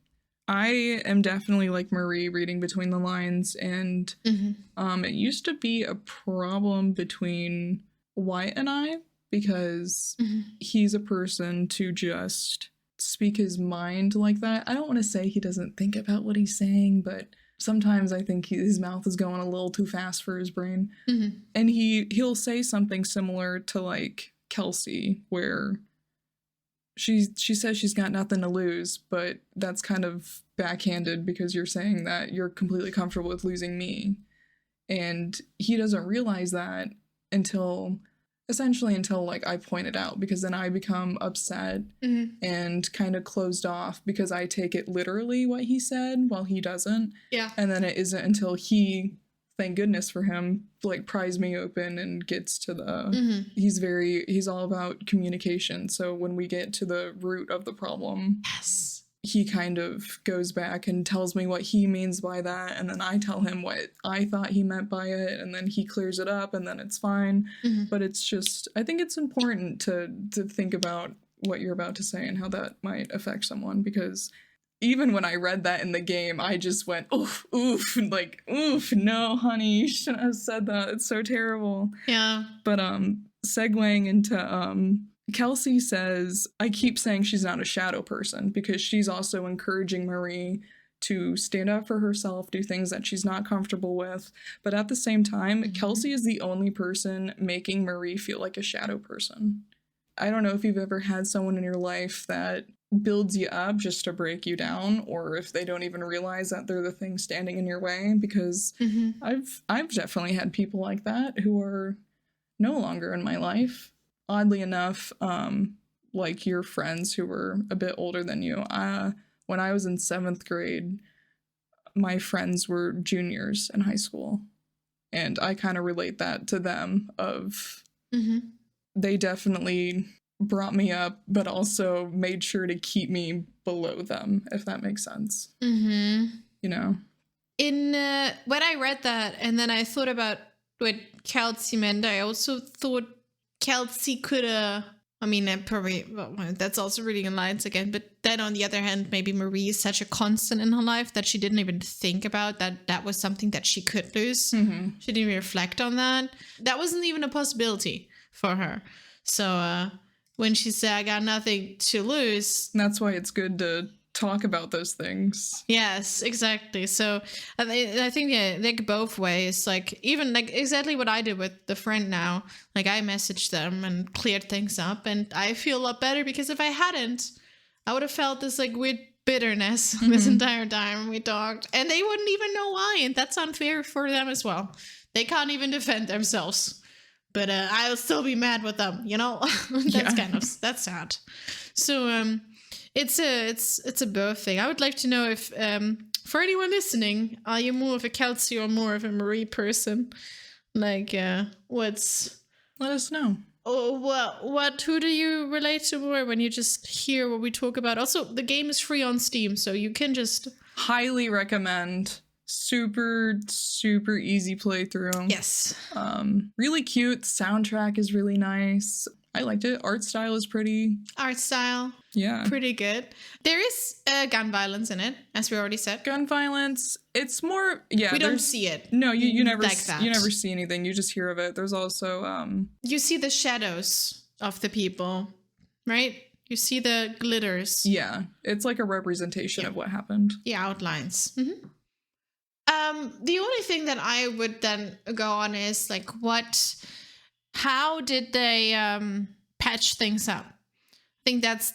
I am definitely like Marie, reading between the lines, and it used to be a problem between Wyatt and I, because he's a person to just speak his mind like that. I don't want to say he doesn't think about what he's saying, but sometimes I think his mouth is going a little too fast for his brain. And he'll say something similar to like Kelsey, where she says she's got nothing to lose, but that's kind of backhanded because you're saying that you're completely comfortable with losing me. And he doesn't realize that until like I point it out, because then I become upset and kind of closed off because I take it literally what he said while he doesn't. Yeah. And then it isn't until he, thank goodness for him, like pries me open and gets to the he's all about communication. So when we get to the root of the problem, he kind of goes back and tells me what he means by that, and then I tell him what I thought he meant by it, and then he clears it up, and then it's fine. But it's just, I think it's important to think about what you're about to say and how that might affect someone, because even when I read that in the game, I just went, oof, oof, like, oof, no, honey, you shouldn't have said that. It's so terrible. Yeah. But segueing into Kelsey says, I keep saying she's not a shadow person because she's also encouraging Marie to stand up for herself, do things that she's not comfortable with. But at the same time, Kelsey is the only person making Marie feel like a shadow person. I don't know if you've ever had someone in your life that builds you up just to break you down, or if they don't even realize that they're the thing standing in your way, because I've definitely had people like that who are no longer in my life. Oddly enough, like your friends who were a bit older than you. When I was in 7th grade, my friends were juniors in high school, and I kind of relate that to them of they definitely brought me up, but also made sure to keep me below them, if that makes sense. You know? When I read that and then I thought about what Kelsey meant, I also thought Kelsey could have, I mean, that's also reading in lines again, but then on the other hand, maybe Marie is such a constant in her life that she didn't even think about that was something that she could lose. She didn't even reflect on that. That wasn't even a possibility for her. So when she said, I got nothing to lose. That's why it's good to talk about those things. Yes, exactly. So I think like both ways, like even like exactly what I did with the friend now, like I messaged them and cleared things up, and I feel a lot better, because if I hadn't, I would have felt this like weird bitterness this entire time we talked, and they wouldn't even know why, and that's unfair for them as well. They can't even defend themselves. But I'll still be mad with them, you know? That's sad. So it's a both thing. I would like to know if, for anyone listening, are you more of a Kelsey or more of a Marie person? Like, let us know. Oh, who do you relate to more when you just hear what we talk about? Also, the game is free on Steam, so you can just... Highly recommend. Super, super easy playthrough. Yes. Really cute. Soundtrack is really nice. I liked it. Art style is pretty. Art style. Yeah. Pretty good. There is gun violence in it, as we already said. Gun violence. It's more, yeah. We don't see it. No, you never like that. You never see anything. You just hear of it. There's also you see the shadows of the people, right? You see the glitters. Yeah. It's like a representation of what happened. The outlines. The only thing that I would then go on is like how did they patch things up? I think that's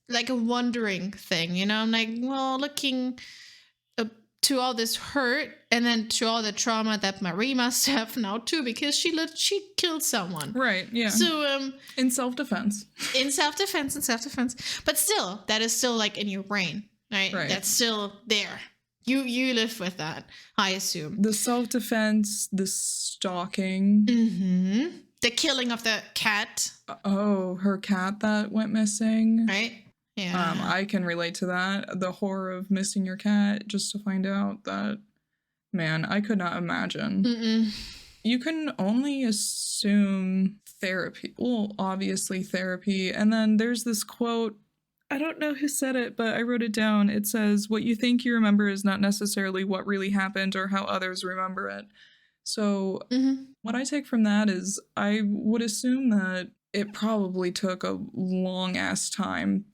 like a wondering thing, you know? I'm like, well, looking to all this hurt and then to all the trauma that Marie must have now too, because she killed someone. Right, yeah. So in self-defense. But still, that is still like in your brain, right? That's still there. You live with that, I assume. The self-defense, the stalking. The killing of the cat. Oh, her cat that went missing. Right? Yeah. I can relate to that. The horror of missing your cat just to find out that, man, I could not imagine. You can only assume therapy. Well, obviously therapy. And then there's this quote, I don't know who said it, but I wrote it down. It says, what you think you remember is not necessarily what really happened or how others remember it. So what I take from that is I would assume that it probably took a long ass time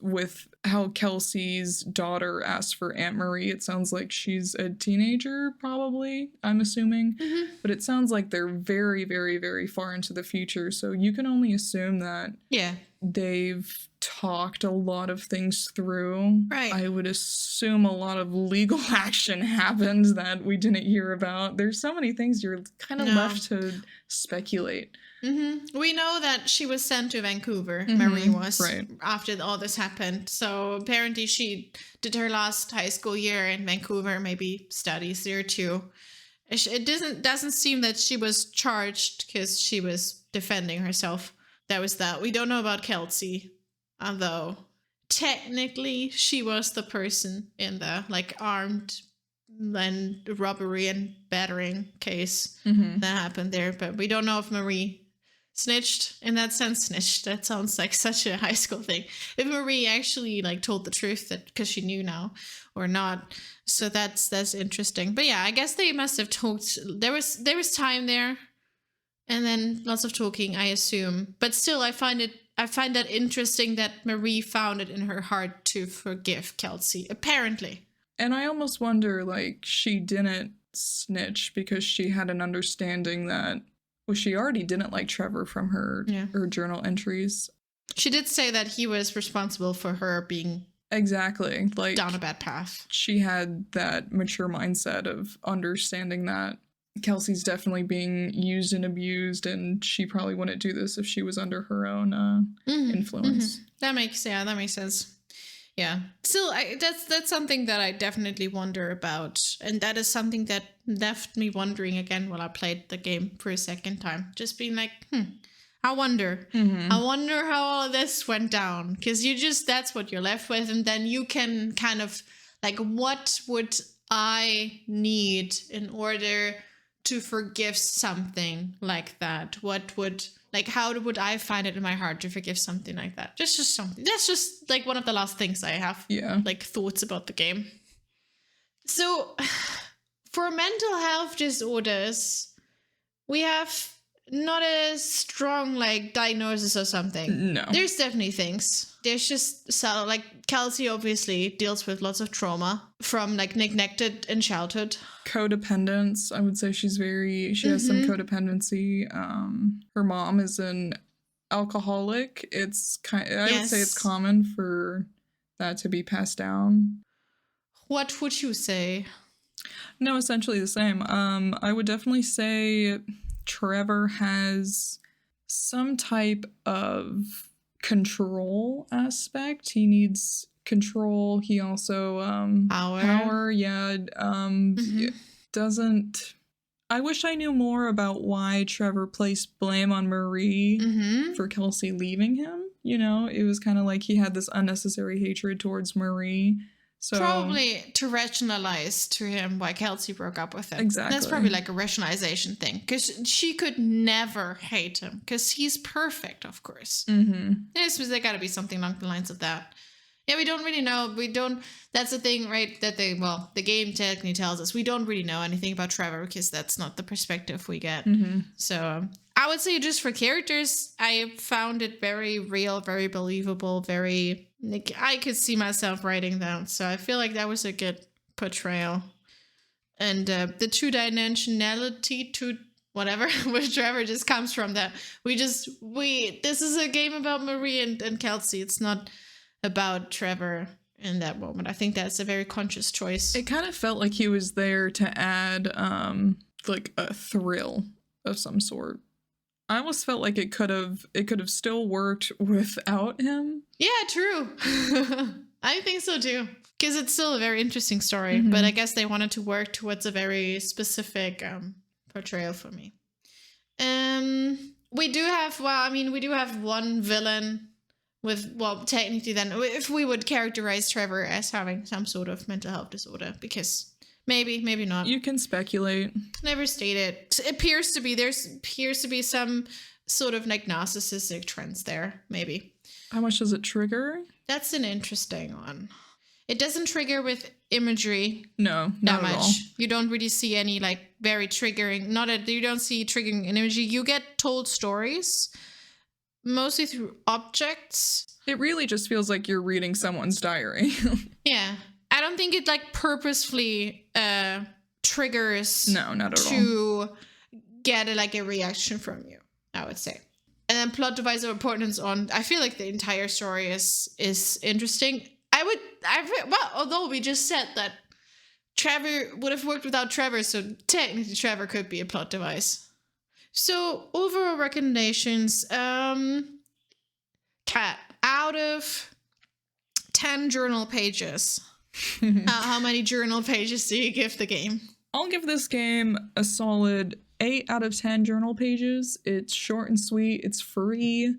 with how Kelsey's daughter asked for Aunt Marie. It sounds like she's a teenager, probably, I'm assuming. But it sounds like they're very, very, very far into the future. So you can only assume that they've talked a lot of things through. Right. I would assume a lot of legal action happened that we didn't hear about. There's so many things you're kind of left to speculate. We know that she was sent to Vancouver, Marie was, right, after all this happened. So apparently she did her last high school year in Vancouver, maybe studies there too. It doesn't seem that she was charged because she was defending herself. That was that. We don't know about Kelsey, although technically she was the person in the like armed and robbery and battering case that happened there. But we don't know if Marie snitched in that sense. Snitched. That sounds like such a high school thing. If Marie actually like told the truth, that because she knew now or not. So that's interesting. But yeah, I guess they must have talked. There was time there, and then lots of talking, I assume. But still, I find that interesting that Marie found it in her heart to forgive Kelsey, apparently. And I almost wonder, like, she didn't snitch because she had an understanding that, well, she already didn't like Trevor from her journal entries. She did say that he was responsible for her being exactly like down a bad path. She had that mature mindset of understanding that Kelsey's definitely being used and abused, and she probably wouldn't do this if she was under her own influence. That makes sense. Yeah. Still, that's something that I definitely wonder about, and that is something that left me wondering again while I played the game for a second time. Just being like, I wonder. I wonder how all of this went down, because that's what you're left with, and then you can kind of like, what would I need in order to forgive something like that? How would I find it in my heart to forgive something like that? Just something. That's just like one of the last things I have. Yeah. Like thoughts about the game. So for mental health disorders, we have not a strong like diagnosis or something. No. There's definitely things. There's just like Kelsey obviously deals with lots of trauma from like neglected in childhood. Codependence. I would say she has some codependency. Her mom is an alcoholic. I would say it's common for that to be passed down. What would you say? No, essentially the same. I would definitely say Trevor has some type of control aspect. He needs control. He also power. Yeah. Doesn't. I wish I knew more about why Trevor placed blame on Marie for Kelsey leaving him. You know, it was kind of like he had this unnecessary hatred towards Marie. So probably to rationalize to him why Kelsey broke up with him. Exactly. That's probably like a rationalization thing, because she could never hate him because he's perfect, of course. There got to be something along the lines of that. Yeah, we don't really know. That's the thing, right? That the game technically tells us we don't really know anything about Trevor because that's not the perspective we get. So I would say just for characters, I found it very real, very believable, very, like, I could see myself writing down. So I feel like that was a good portrayal. And the two-dimensionality to whatever with Trevor just comes from that. This is a game about Marie and Kelsey. It's not about Trevor in that moment. I think that's a very conscious choice. It kind of felt like he was there to add like a thrill of some sort. I almost felt like it could have still worked without him. Yeah, true. I think so too. Because it's still a very interesting story, but I guess they wanted to work towards a very specific portrayal for me. We do have one villain with, well, technically then, if we would characterize Trevor as having some sort of mental health disorder, because maybe not. You can speculate. Never stated. There appears to be some sort of like narcissistic trends there, maybe. How much does it trigger? That's an interesting one. It doesn't trigger with imagery. No, that not much. At all. You don't really see any like very triggering. You don't see triggering imagery. You get told stories, mostly through objects. It really just feels like you're reading someone's diary. Yeah, I don't think it like purposefully triggers. No, not at all. To get a reaction from you, I would say. And then plot device of importance on. I feel like the entire story is interesting. Although we just said that Trevor would have worked without Trevor, so technically Trevor could be a plot device. So overall recommendations, Kat, out of 10 journal pages, how many journal pages do you give the game? I'll give this game a solid 8 out of 10 journal pages. It's short and sweet. It's free.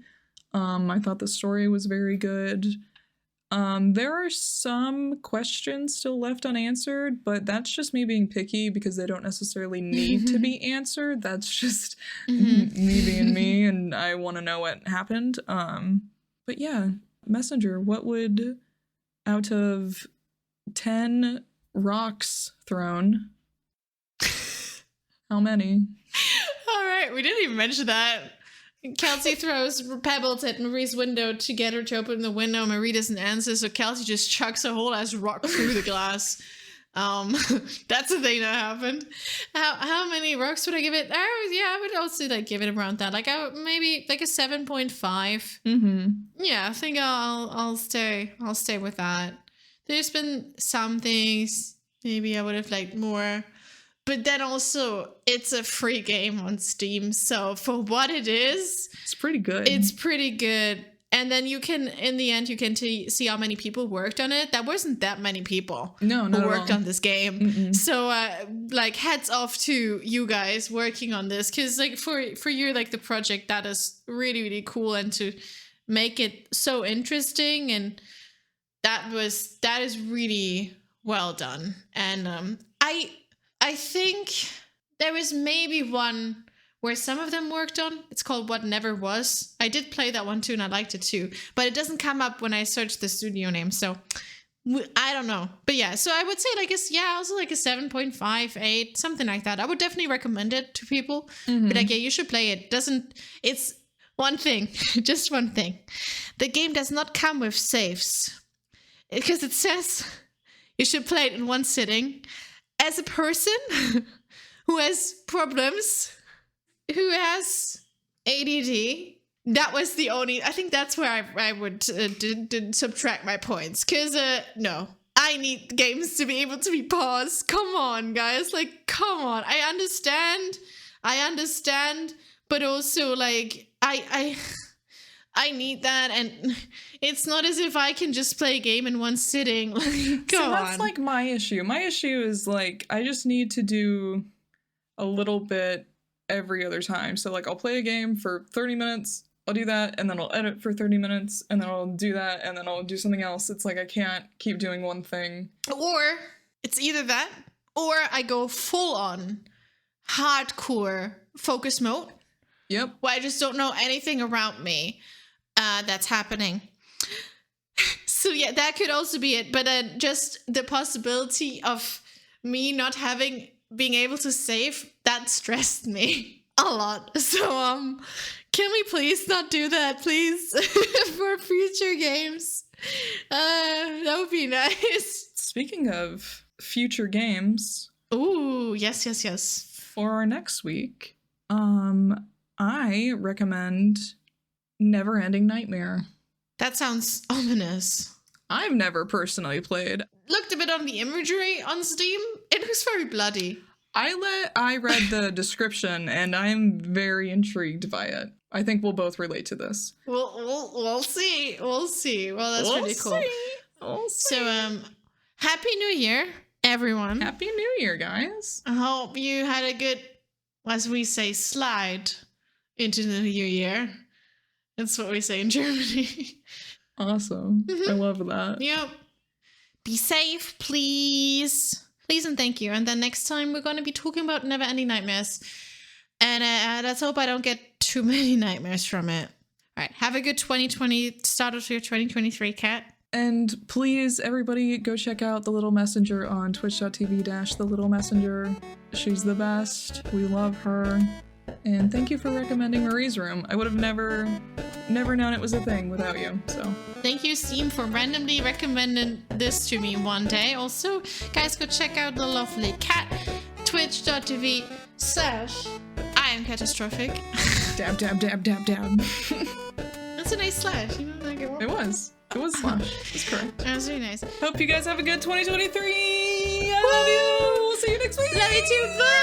I thought the story was very good. There are some questions still left unanswered, but that's just me being picky because they don't necessarily need to be answered. That's just me being me, and I want to know what happened. But yeah, Messenger, what would, out of 10 rocks thrown, how many? All right, we didn't even mention that. Kelsey throws pebbles at Marie's window to get her to open the window. Marie doesn't answer, so Kelsey just chucks a whole ass rock through the glass. That's the thing that happened. How many rocks would I give it? I would also like give it around that. Like maybe like a 7.5. Mm-hmm. Yeah, I think I'll stay with that. There's been some things maybe I would have liked more. But then also, it's a free game on Steam, so for what it is... It's pretty good. It's pretty good. And then you can, in the end, you can see how many people worked on it. That wasn't that many people who worked on this game. Mm-mm. So, like, hats off to you guys working on this. Because, like, for you, like, the project, that is really, really cool. And to make it so interesting, and that is really well done. And I think there was maybe one where some of them worked on. It's called What Never Was. I did play that one too, and I liked it too. But it doesn't come up when I search the studio name, so I don't know. But yeah, so I would say also like a 7.5, 8, something like that. I would definitely recommend it to people. Mm-hmm. But like, yeah, you should play it. It's one thing, just one thing. The game does not come with saves. Because it says you should play it in one sitting. As a person who has problems, who has ADD, that was the only... I think that's where I would did subtract my points. Because, no. I need games to be able to be paused. Come on, guys. Like, come on. I understand. But also, like, I need that, and it's not as if I can just play a game in one sitting. Like, go on. That's like my issue. My issue is like I just need to do a little bit every other time. So like I'll play a game for 30 minutes, I'll do that, and then I'll edit for 30 minutes, and then I'll do that, and then I'll do something else. It's like I can't keep doing one thing. Or it's either that, or I go full on hardcore focus mode. Yep. Where I just don't know anything around me that's happening. So yeah, that could also be it. But just the possibility of me not being able to save, that stressed me a lot. So can we please not do that, please? For future games. That would be nice. Speaking of future games. Ooh, yes. For our next week, I recommend Never-Ending Nightmare. That sounds ominous. I've never personally played. Looked a bit on the imagery on Steam. It was very bloody. I read the description and I'm very intrigued by it. I think we'll both relate to this. We'll see. Well, that's pretty cool. We'll see. So, Happy New Year, everyone. Happy New Year, guys. I hope you had a good, as we say, slide into the new year. That's what we say in Germany. Awesome. I love that. Yep. Be safe, please. Please and thank you. And then next time we're going to be talking about Never-Ending Nightmares. And let's hope I don't get too many nightmares from it. All right. Have a good 2020, start of your 2023, Kat. And please, everybody, go check out The Little Messenger on twitch.tv/The Little Messenger. She's the best. We love her. And thank you for recommending Marie's Room. I would have never known it was a thing without you, so. Thank you, Steam, for randomly recommending this to me one day. Also, guys, go check out the lovely Cat, twitch.tv/ I am catastrophic. Dab. That's a nice slash, you know? Like It was slash. That's correct. That was really nice. Hope you guys have a good 2023. I love you. We'll see you next week. Love you too. Bye.